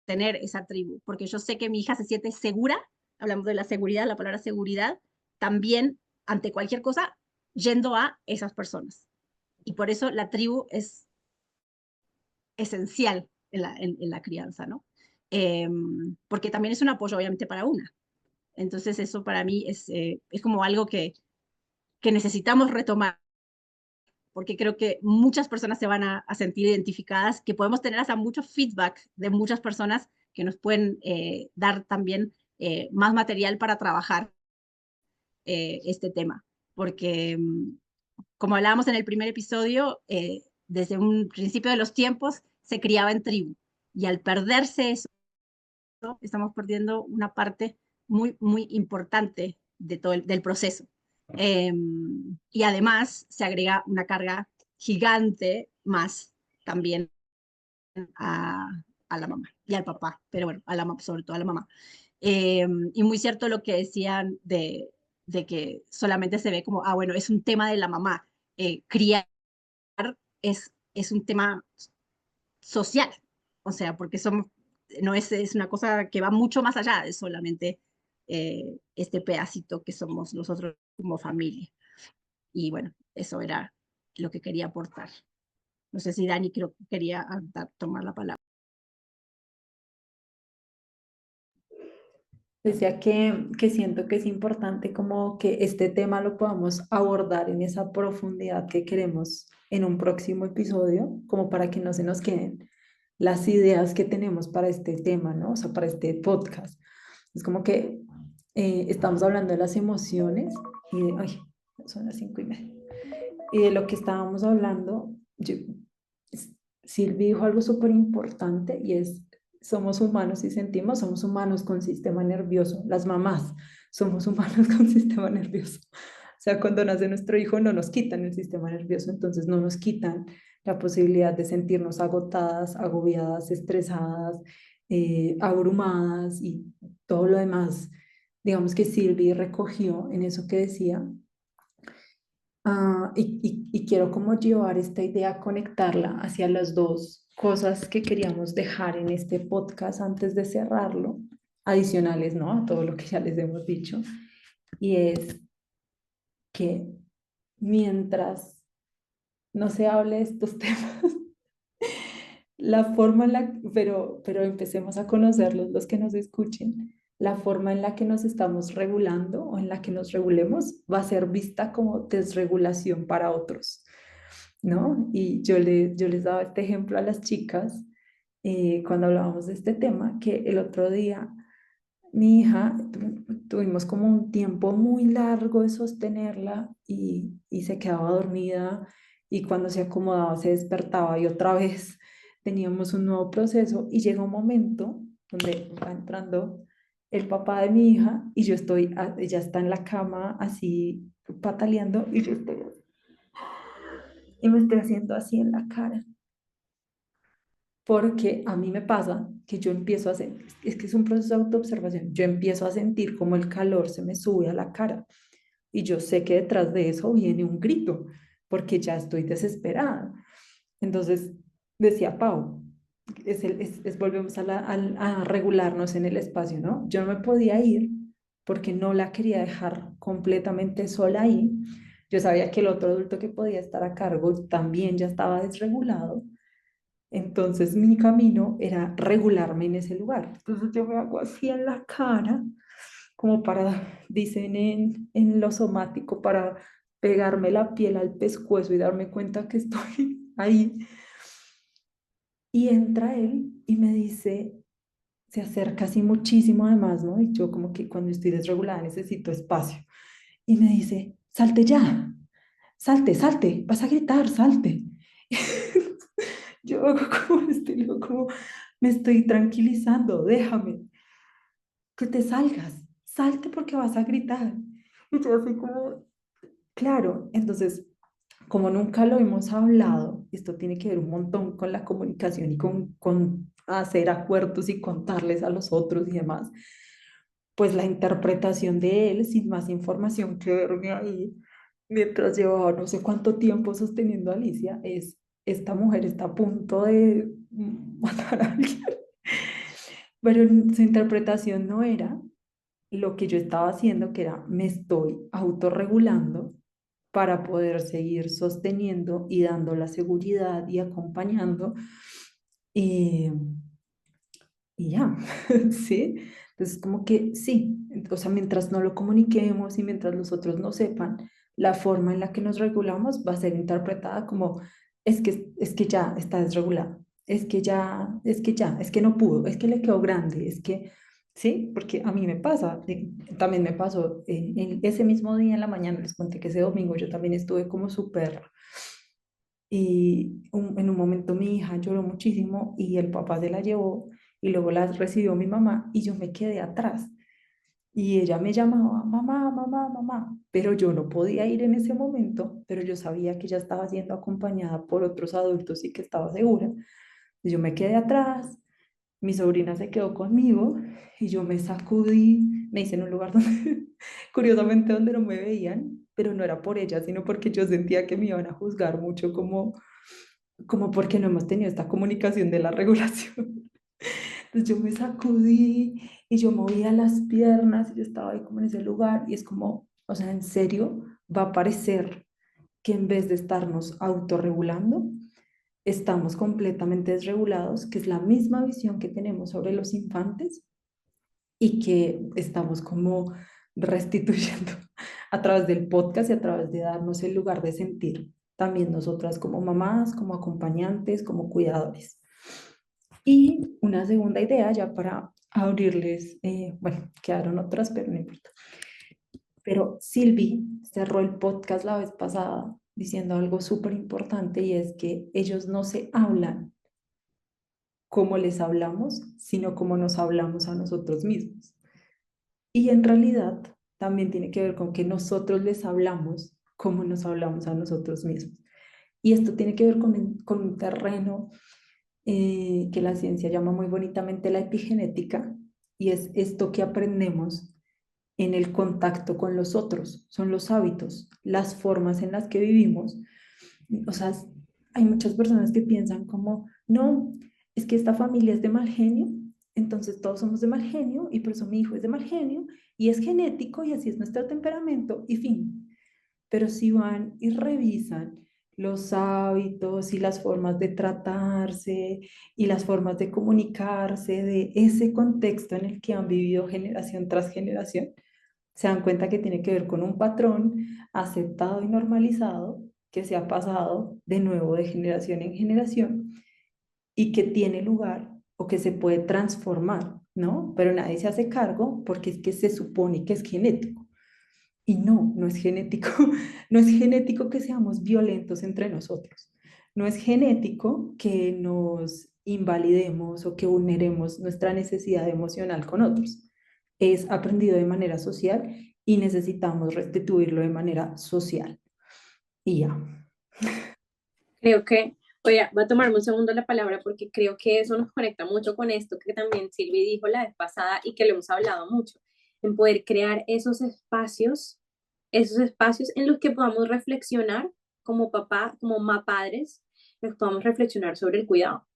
tener esa tribu, porque yo sé que mi hija se siente segura, hablamos de la seguridad, la palabra seguridad, también ante cualquier cosa, yendo a esas personas. Y por eso la tribu es esencial en la crianza, ¿no? Porque también es un apoyo, obviamente, para una. Entonces, eso para mí es como algo que necesitamos retomar, porque creo que muchas personas se van a sentir identificadas, que podemos tener hasta mucho feedback de muchas personas que nos pueden dar también más material para trabajar este tema. Porque, como hablábamos en el primer episodio, desde un principio de los tiempos se criaba en tribu. Y al perderse eso, estamos perdiendo una parte muy, muy importante de todo del proceso. Y además se agrega una carga gigante más también a, a la mamá y al papá, pero bueno, a la, sobre todo a la mamá. Y muy cierto lo que decían de que solamente se ve como, ah, bueno, es un tema de la mamá. Criar es un tema social, o sea, porque somos, no es una cosa que va mucho más allá de solamente este pedacito que somos nosotros como familia. Y bueno, eso era lo que quería aportar. No sé si Dani creo que quería tomar la palabra. Decía que siento que es importante como que este tema lo podamos abordar en esa profundidad que queremos en un próximo episodio, como para que no se nos queden las ideas que tenemos para este tema, ¿no? O sea, para este podcast. Es como que estamos hablando de las emociones y de, ay, son las 5:30. Y de lo que estábamos hablando, Silvi dijo algo súper importante y es, somos humanos y sentimos, somos humanos con sistema nervioso. Las mamás somos humanos con sistema nervioso. O sea, cuando nace nuestro hijo no nos quitan el sistema nervioso, entonces no nos quitan la posibilidad de sentirnos agotadas, agobiadas, estresadas, abrumadas y todo lo demás. Digamos que Silvi recogió en eso que decía. Y quiero como llevar esta idea, conectarla hacia las dos cosas que queríamos dejar en este podcast antes de cerrarlo, adicionales, ¿no? A todo lo que ya les hemos dicho. Y es que mientras no se hable de estos temas, la forma en la, pero empecemos a conocerlos, los que nos escuchen, la forma en la que nos estamos regulando o en la que nos regulemos va a ser vista como desregulación para otros, ¿no? Y yo les daba este ejemplo a las chicas cuando hablábamos de este tema, que el otro día mi hija, tuvimos como un tiempo muy largo de sostenerla y se quedaba dormida y cuando se acomodaba se despertaba y otra vez teníamos un nuevo proceso y llega un momento donde va entrando el papá de mi hija y yo estoy, ella está en la cama así pataleando y yo estoy y me estoy haciendo así en la cara. Porque a mí me pasa que yo empiezo a hacer, es que es un proceso de autoobservación, yo empiezo a sentir como el calor se me sube a la cara y yo sé que detrás de eso viene un grito, porque ya estoy desesperada. Entonces, decía Pau, volvemos a regularnos en el espacio, ¿no? Yo no me podía ir porque no la quería dejar completamente sola ahí. Yo sabía que el otro adulto que podía estar a cargo también ya estaba desregulado. Entonces mi camino era regularme en ese lugar. Entonces yo me hago así en la cara, como para, dicen en lo somático, para pegarme la piel al pescuezo y darme cuenta que estoy ahí. Y entra él y me dice, se acerca así muchísimo además, ¿no? Y yo como que cuando estoy desregulada necesito espacio. Y me dice, salte ya, salte, salte, vas a gritar, salte. Yo hago como estoy, como me estoy tranquilizando, déjame que te salgas, salte porque vas a gritar. Y yo así como, claro, entonces, como nunca lo hemos hablado, esto tiene que ver un montón con la comunicación y con hacer acuerdos y contarles a los otros y demás, pues la interpretación de él, sin más información que verme ahí, mientras llevaba no sé cuánto tiempo sosteniendo a Alicia, es, esta mujer está a punto de matar a alguien. pero su interpretación no era lo que yo estaba haciendo, que era me estoy autorregulando para poder seguir sosteniendo y dando la seguridad y acompañando. Y, y ya, ¿sí? Entonces, como que sí, o sea, mientras no lo comuniquemos y mientras los otros no sepan, la forma en la que nos regulamos va a ser interpretada como es que ya está desregulado, es que no pudo, es que le quedó grande, es que, sí, porque a mí me pasa, también me pasó en ese mismo día en la mañana, les conté que ese domingo yo también estuve como súper y en un momento mi hija lloró muchísimo y el papá se la llevó y luego la recibió mi mamá y yo me quedé atrás. Y ella me llamaba, mamá, mamá, mamá, pero yo no podía ir en ese momento, pero yo sabía que ella estaba siendo acompañada por otros adultos y que estaba segura. Y yo me quedé atrás, mi sobrina se quedó conmigo y yo me sacudí, me hice en un lugar donde, curiosamente, donde no me veían, pero no era por ella, sino porque yo sentía que me iban a juzgar mucho como porque no hemos tenido esta comunicación de la regulación. Entonces yo me sacudí y yo movía las piernas y yo estaba ahí como en ese lugar y es como, o sea, en serio, va a parecer que en vez de estarnos autorregulando, estamos completamente desregulados, que es la misma visión que tenemos sobre los infantes y que estamos como restituyendo a través del podcast y a través de darnos el lugar de sentir, también nosotras como mamás, como acompañantes, como cuidadores. Y una segunda idea ya para abrirles, bueno, quedaron otras, pero no importa. Pero Silvi cerró el podcast la vez pasada diciendo algo súper importante y es que ellos no se hablan como les hablamos, sino como nos hablamos a nosotros mismos. Y en realidad también tiene que ver con que nosotros les hablamos como nos hablamos a nosotros mismos. Y esto tiene que ver con un terreno que la ciencia llama muy bonitamente la epigenética, y es esto que aprendemos en el contacto con los otros, son los hábitos, las formas en las que vivimos. O sea, hay muchas personas que piensan como, no, es que esta familia es de mal genio, entonces todos somos de mal genio y por eso mi hijo es de mal genio y es genético y así es nuestro temperamento y fin. Pero si van y revisan los hábitos y las formas de tratarse y las formas de comunicarse de ese contexto en el que han vivido generación tras generación, se dan cuenta que tiene que ver con un patrón aceptado y normalizado que se ha pasado de nuevo de generación en generación y que tiene lugar o que se puede transformar, ¿no? Pero nadie se hace cargo porque es que se supone que es genético. Y no, no es genético. No es genético que seamos violentos entre nosotros. No es genético que nos invalidemos o que vulneremos nuestra necesidad emocional con otros. Es aprendido de manera social y necesitamos restituirlo de manera social. Y ya. Creo que, oye, va a tomarme un segundo la palabra porque creo que eso nos conecta mucho con esto que también Silvi dijo la vez pasada y que lo hemos hablado mucho, en poder crear esos espacios en los que podamos reflexionar como papá, como padres, nos podamos reflexionar sobre el cuidado.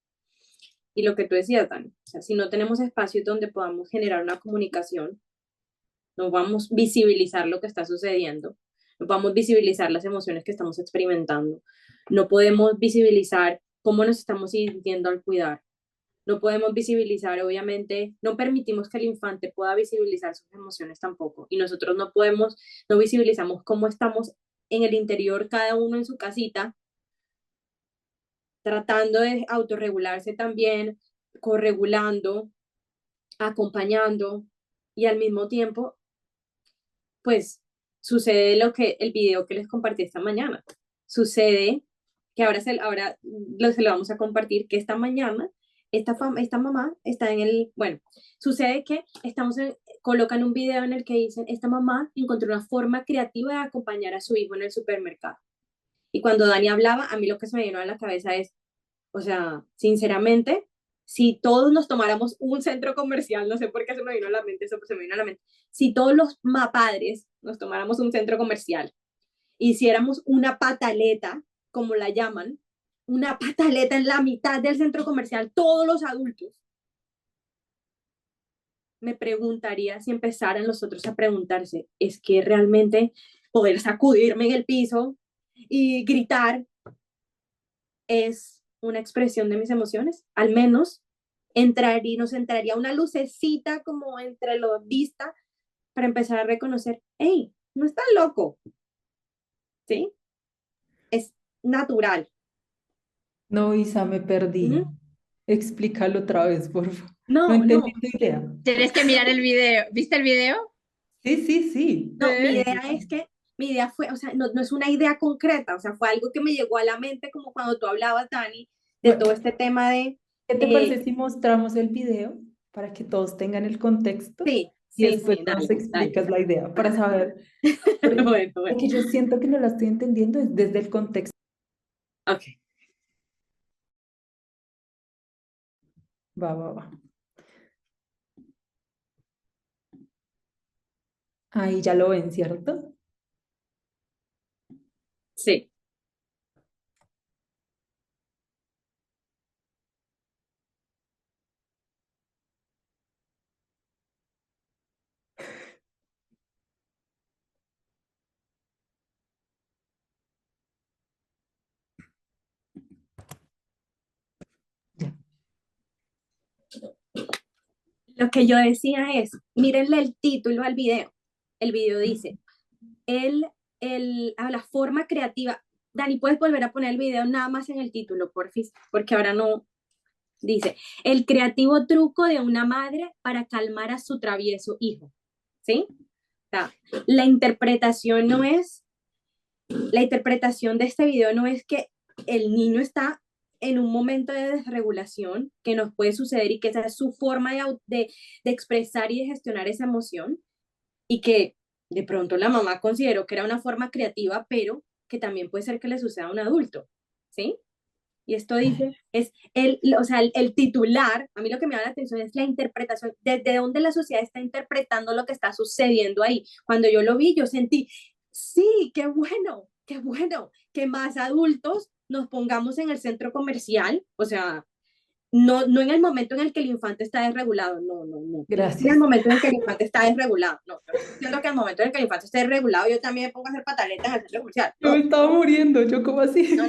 Y lo que tú decías, Dani, o sea, si no tenemos espacios donde podamos generar una comunicación, no vamos a visibilizar lo que está sucediendo, no vamos a visibilizar las emociones que estamos experimentando, no podemos visibilizar cómo nos estamos sintiendo al cuidar, no podemos visibilizar, obviamente, no permitimos que el infante pueda visibilizar sus emociones tampoco, y nosotros no podemos, no visibilizamos cómo estamos en el interior, cada uno en su casita, tratando de autorregularse también, corregulando, acompañando, y al mismo tiempo pues sucede lo que el video que les compartí esta mañana. Sucede que se lo vamos a compartir, que esta mañana esta mamá está en el, bueno, sucede que colocan un video en el que dicen, esta mamá encontró una forma creativa de acompañar a su hijo en el supermercado. Y cuando Dani hablaba, a mí lo que se me vino a la cabeza es, o sea, sinceramente, si todos nos tomáramos un centro comercial, no sé por qué se me vino a la mente eso, pero se me vino a la mente, si todos los padres nos tomáramos un centro comercial, hiciéramos una pataleta, como la llaman, una pataleta en la mitad del centro comercial, todos los adultos, me preguntaría si empezaran los otros a preguntarse, ¿es que realmente poder sacudirme en el piso y gritar es una expresión de mis emociones? Al menos nos entraría una lucecita como entre los vistas para empezar a reconocer, hey, no estás loco, ¿sí? Es natural. No, Isa, me perdí. Ujú. Explícalo otra vez, por favor. No No, entendí no, tu idea. Tienes que mirar el video. ¿Viste el video? Sí, sí, sí. no, mi Sí. idea es que, mi idea fue, o sea, no es una idea concreta, o sea, fue algo que me llegó a la mente como cuando tú hablabas, Dani, de todo Bueno, este tema de, ¿qué te eh, parece si mostramos el video para que todos tengan el contexto sí, y sí, después sí, nos dale, dale. explicas la idea para saber? Porque, Bueno, bueno, porque yo siento que no la estoy entendiendo es desde el contexto. ok. Va, va, va. Ahí ya lo ven, ¿cierto? Sí. Ya. Lo que yo decía es, mírenle el título al video. El video dice, a la forma creativa. Dani, ¿puedes volver a poner el video nada más en el título, porfis? Porque ahora no dice, el creativo truco de una madre para calmar a su travieso hijo. ¿Sí? O sea, la interpretación no es, la interpretación de este video no es que el niño está en un momento de desregulación que nos puede suceder y que esa es su forma de expresar y de gestionar esa emoción y que de pronto la mamá consideró que era una forma creativa, pero que también puede ser que le suceda a un adulto, ¿sí? Y esto dice, es o sea, el titular, a mí lo que me llama la atención es la interpretación, desde dónde la sociedad está interpretando lo que está sucediendo ahí. Cuando yo lo vi, yo sentí, sí, qué bueno, que más adultos nos pongamos en el centro comercial, o sea, no en el momento en el que el infante está desregulado, no en el Gracias. momento en el que el infante está desregulado, no, yo no estoy diciendo que en el momento en el que el infante esté desregulado yo también me pongo a hacer pataleta en el centro comercial, Yo me no, estaba muriendo, yo como así. no,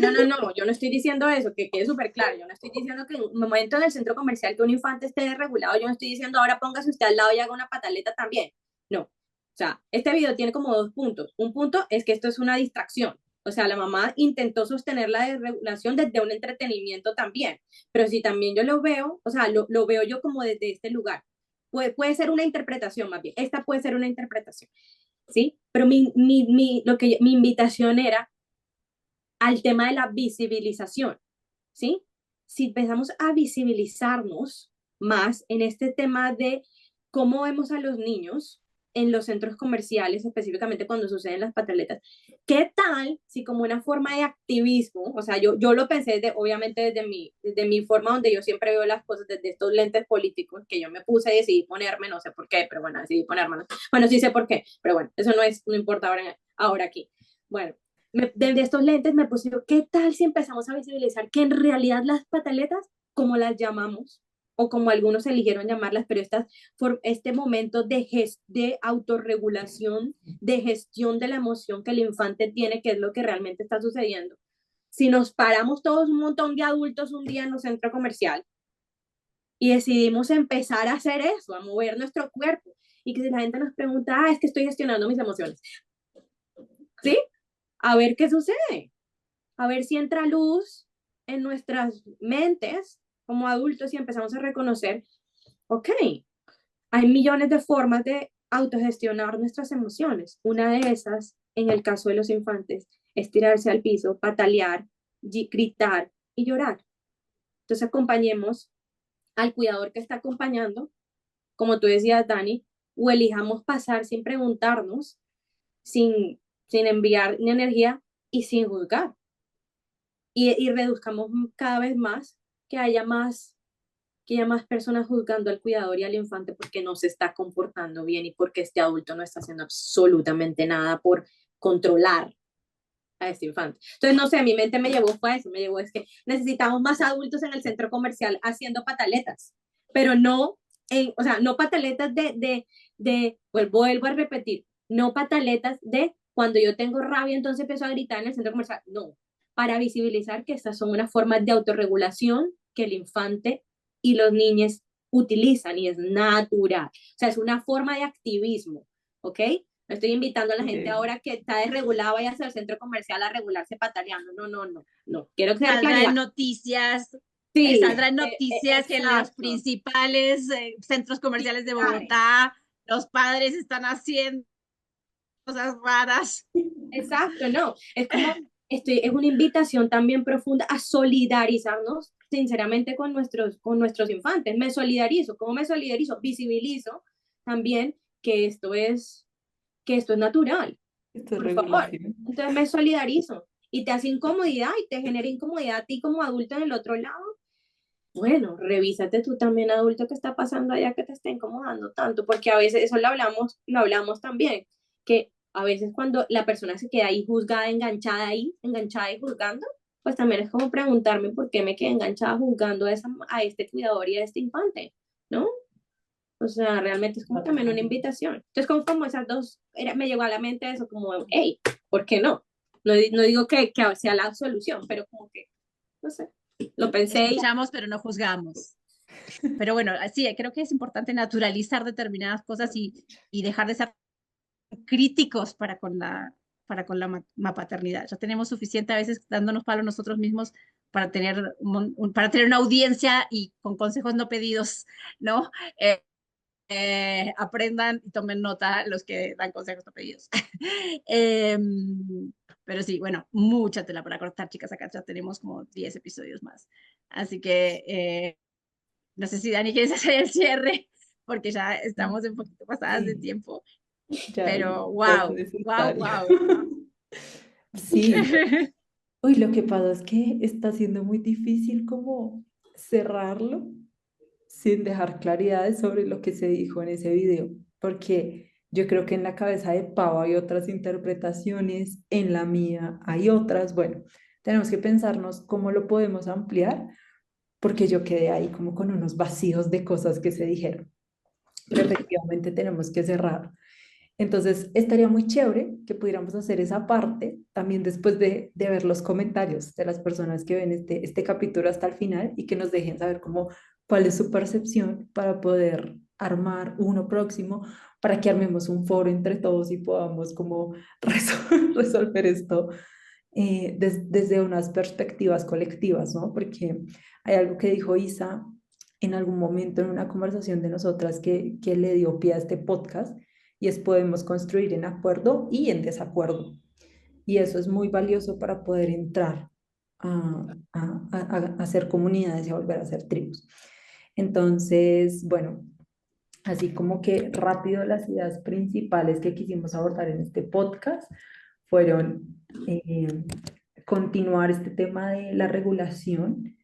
yo no estoy diciendo eso, que quede súper claro, yo no estoy diciendo que en un momento en el centro comercial que un infante esté desregulado, yo no estoy diciendo ahora póngase usted al lado y haga una pataleta también, no, o sea, este video tiene como dos puntos, un punto es que esto es una distracción, o sea, la mamá intentó sostener la desregulación desde un entretenimiento también, pero si también yo lo veo, o sea, lo veo yo como desde este lugar, puede ser una interpretación más bien, esta puede ser una interpretación, ¿sí? Pero mi invitación era al tema de la visibilización, ¿sí? Si empezamos a visibilizarnos más en este tema de cómo vemos a los niños en los centros comerciales, específicamente cuando suceden las pataletas, ¿qué tal si como una forma de activismo, o sea, yo lo pensé obviamente desde mi forma donde yo siempre veo las cosas, desde estos lentes políticos que yo me puse y decidí ponerme, no sé por qué, pero bueno, decidí ponerme, bueno, sí sé por qué, pero bueno, eso no importa ahora aquí. Bueno, desde estos lentes me pusieron, ¿qué tal si empezamos a visibilizar que en realidad las pataletas, como las llamamos, o como algunos eligieron llamarlas, pero este momento de autorregulación, de gestión de la emoción que el infante tiene, que es lo que realmente está sucediendo? Si nos paramos todos un montón de adultos un día en un centro comercial y decidimos empezar a hacer eso, a mover nuestro cuerpo, y que si la gente nos pregunta, es que estoy gestionando mis emociones, ¿sí? A ver qué sucede, a ver si entra luz en nuestras mentes como adultos y empezamos a reconocer, ok, hay millones de formas de autogestionar nuestras emociones. Una de esas, en el caso de los infantes, es tirarse al piso, patalear, gritar y llorar. Entonces acompañemos al cuidador que está acompañando, como tú decías, Dani, o elijamos pasar sin preguntarnos, sin enviar ni energía y sin juzgar. Y reduzcamos cada vez más que haya más que haya más personas juzgando al cuidador y al infante porque no se está comportando bien y porque este adulto no está haciendo absolutamente nada por controlar a este infante. Entonces, no sé, mi mente me llevó fue a eso, me llevó es que necesitamos más adultos en el centro comercial haciendo pataletas, pero no o sea, no pataletas pues vuelvo a repetir, no pataletas de cuando yo tengo rabia, entonces empiezo a gritar en el centro comercial. No, para visibilizar que estas son unas formas de autorregulación que el infante y los niños utilizan y es natural. O sea, es una forma de activismo, ¿ok? No estoy invitando a la gente ahora que está desregulada, vaya al centro comercial a regularse pataleando. No, no, no, no. Quiero que sea Saldrá en claridad. noticias, Sí, saldrá en noticias que en los exacto. principales centros comerciales de Bogotá los padres están haciendo cosas raras. Exacto, no. Es como, es una invitación también profunda a solidarizarnos sinceramente con nuestros infantes. Me solidarizo. ¿Cómo me solidarizo? Visibilizo también que esto es natural, Esto es por favor. regulación. Entonces me solidarizo y te hace incomodidad y te genera incomodidad a ti como adulto en el otro lado. Bueno, revísate tú también, adulto, qué está pasando allá que te está incomodando tanto, porque a veces eso lo hablamos también, que a veces cuando la persona se queda ahí juzgada, enganchada y juzgando, pues también es como preguntarme por qué me quedé enganchada juzgando a este cuidador y a este infante, ¿no? O sea, realmente es como también una invitación. Entonces, como esas dos, me llegó a la mente eso, como, hey, ¿por qué no? No digo que sea la solución, pero como que, no sé, lo pensé y Escuchamos, pero no juzgamos. Pero bueno, sí, creo que es importante naturalizar determinanas cosas y dejar de ser críticos para con la paternidad. Ya tenemos suficiente a veces dándonos palo nosotros mismos para tener una audiencia y con consejos no pedidos, ¿no? Aprendan y tomen nota los que dan consejos no pedidos. Pero sí, bueno, mucha tela para cortar, chicas. Acá ya tenemos como 10 episodios más. Así que no sé si Dani quieres hacer el cierre, porque ya estamos un poquito pasadas de Sí, tiempo. ya, Pero ya es wow, wow, necesario. wow. Sí, uy, lo que pasa es que está siendo muy difícil como cerrarlo sin dejar claridades sobre lo que se dijo en ese video, porque yo creo que en la cabeza de Pau hay otras interpretaciones, en la mía hay otras, bueno, tenemos que pensarnos cómo lo podemos ampliar, porque yo quedé ahí como con unos vacíos de cosas que se dijeron, pero efectivamente tenemos que cerrar. Entonces, estaría muy chévere que pudiéramos hacer esa parte también después de ver los comentarios de las personas que ven este capítulo hasta el final y que nos dejen saber cómo, cuál es su percepción para poder armar uno próximo, para que armemos un foro entre todos y podamos como resolver esto desde unas perspectivas colectivas, ¿no? Porque hay algo que dijo Isa en algún momento en una conversación de nosotras que le dio pie a este podcast y es podemos construir en acuerdo y en desacuerdo. Y eso es muy valioso para poder entrar a hacer comunidades y a volver a hacer tribus. Entonces, bueno, así como que rápido las ideas principales que quisimos abordar en este podcast fueron continuar este tema de la regulación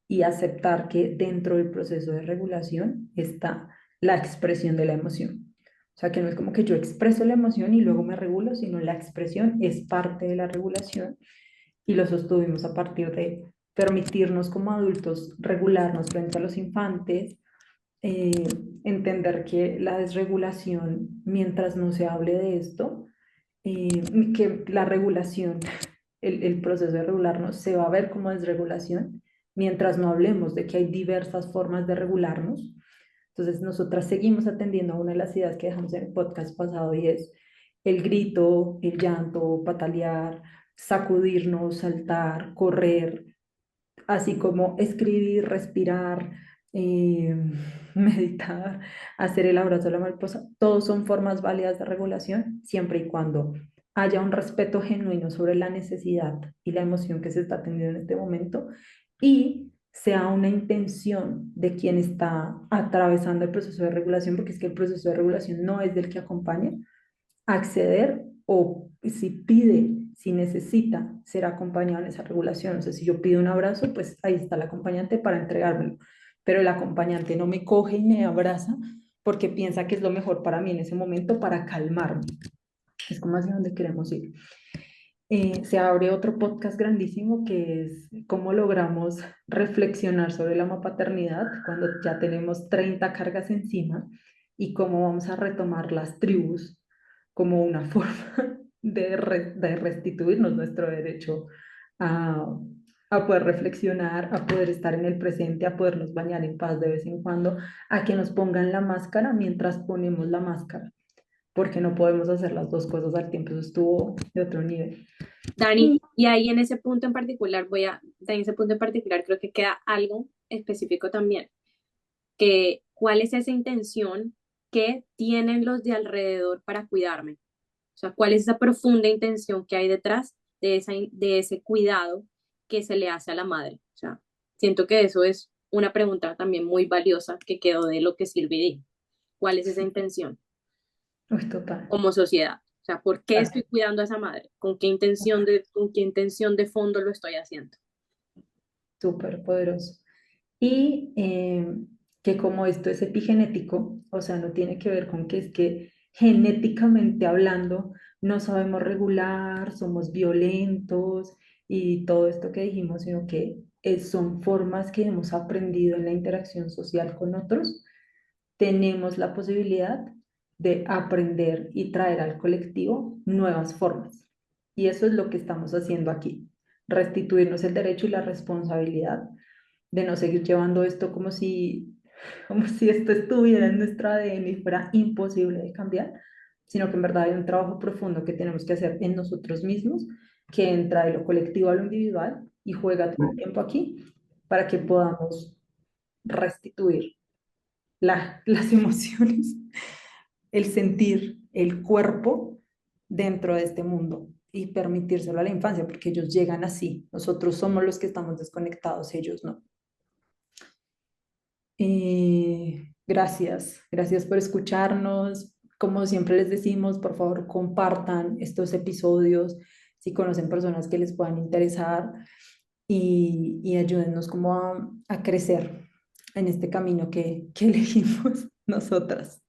y aceptar que dentro del proceso de regulación está la expresión de la emoción. O sea, que no es como que yo expreso la emoción y luego me regulo, sino la expresión es parte de la regulación y lo sostuvimos a partir de permitirnos como adultos regularnos frente a los infantes, eh, entender que la desregulación, mientras no se hable de esto, que la regulación, el proceso de regularnos se va a ver como desregulación, mientras no hablemos de que hay diversas formas de regularnos. Entonces, nosotras seguimos atendiendo a una de las ideas que dejamos en el podcast pasado y es el grito, el llanto, patalear, sacudirnos, saltar, correr, así como escribir, respirar, eh, meditar, hacer el abrazo a la mariposa, todos son formas válidas de regulación, siempre y cuando haya un respeto genuino sobre la necesidad y la emoción que se está teniendo en este momento y sea una intención de quien está atravesando el proceso de regulación, porque es que el proceso de regulación no es del que acompaña, acceder o si pide, si necesita ser acompañado en esa regulación. O sea, si yo pido un abrazo, pues ahí está el acompañante para entregármelo. Pero el acompañante no me coge y me abraza porque piensa que es lo mejor para mí en ese momento para calmarme. Es como hacia donde queremos ir. Se abre otro podcast grandísimo que es cómo logramos reflexionar sobre la maternidad cuando ya tenemos 30 cargas encima y cómo vamos a retomar las tribus como una forma de restituirnos nuestro derecho a, a poder reflexionar, a poder estar en el presente, a podernos bañar en paz de vez en cuando, a que nos pongan la máscara mientras ponemos la máscara, porque no podemos hacer las dos cosas al tiempo, eso estuvo de otro nivel. Dani, y ahí en ese punto en particular, en ese punto en particular creo que queda algo específico también, que cuál es esa intención que tienen los de alrededor para cuidarme. O sea, cuál es esa profunda intención que hay detrás de ese cuidado que se le hace a la madre. O sea, siento que eso es una pregunta también muy valiosa que quedó de lo que Silvi dijo. ¿Cuál es esa intención Uy, total. como sociedad? O sea, ¿por qué estoy cuidando a esa madre? Con qué intención de fondo lo estoy haciendo? Súper poderoso. Y que como esto es epigenético, o sea, no tiene que ver con que es que genéticamente hablando no sabemos regular, somos violentos y todo esto que dijimos, sino que son formas que hemos aprendido en la interacción social con otros. Tenemos la posibilidad de aprender y traer al colectivo nuevas formas. Y eso es lo que estamos haciendo aquí, restituirnos el derecho y la responsabilidad de no seguir llevando esto como si esto estuviera en nuestro ADN y fuera imposible de cambiar, sino que en verdad hay un trabajo profundo que tenemos que hacer en nosotros mismos, que entra de lo colectivo a lo individual y juega todo el tiempo aquí para que podamos restituir las emociones, el sentir, el cuerpo dentro de este mundo y permitírselo a la infancia, porque ellos llegan así. Nosotros somos los que estamos desconectados, ellos no. Gracias por escucharnos. Como siempre les decimos, por favor, compartan estos episodios si conocen personas que les puedan interesar y ayúdennos como a crecer en este camino que elegimos nosotras.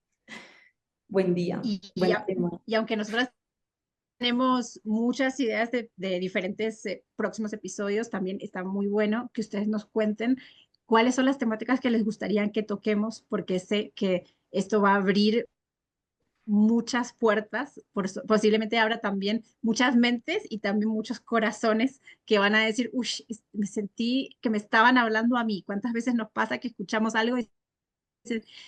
Buen día, Y, y, buena a- semana. y aunque nosotros tenemos muchas ideas de diferentes próximos episodios, también está muy bueno que ustedes nos cuenten cuáles son las temáticas que les gustaría que toquemos, porque sé que esto va a abrir muchas puertas, posiblemente abra también muchas mentes y también muchos corazones que van a decir, uy, me sentí que me estaban hablando a mí. ¿Cuántas veces nos pasa que escuchamos algo y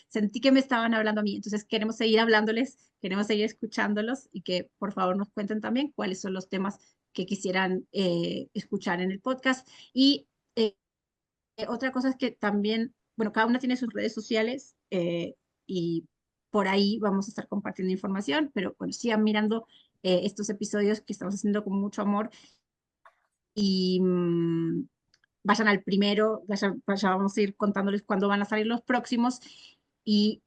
sentí que me estaban hablando a mí? Entonces queremos seguir hablándoles, queremos seguir escuchándolos y que por favor nos cuenten también cuáles son los temas que quisieran escuchar en el podcast. Y otra cosa es que también, bueno, cada una tiene sus redes sociales y por ahí vamos a estar compartiendo información, pero bueno, sigan mirando estos episodios que estamos haciendo con mucho amor y vayan al primero, vamos a ir contándoles cuándo van a salir los próximos y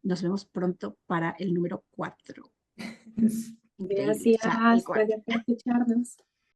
nos vemos pronto para el número 4. Gracias, Increíble, ya el 4. gracias por escucharnos.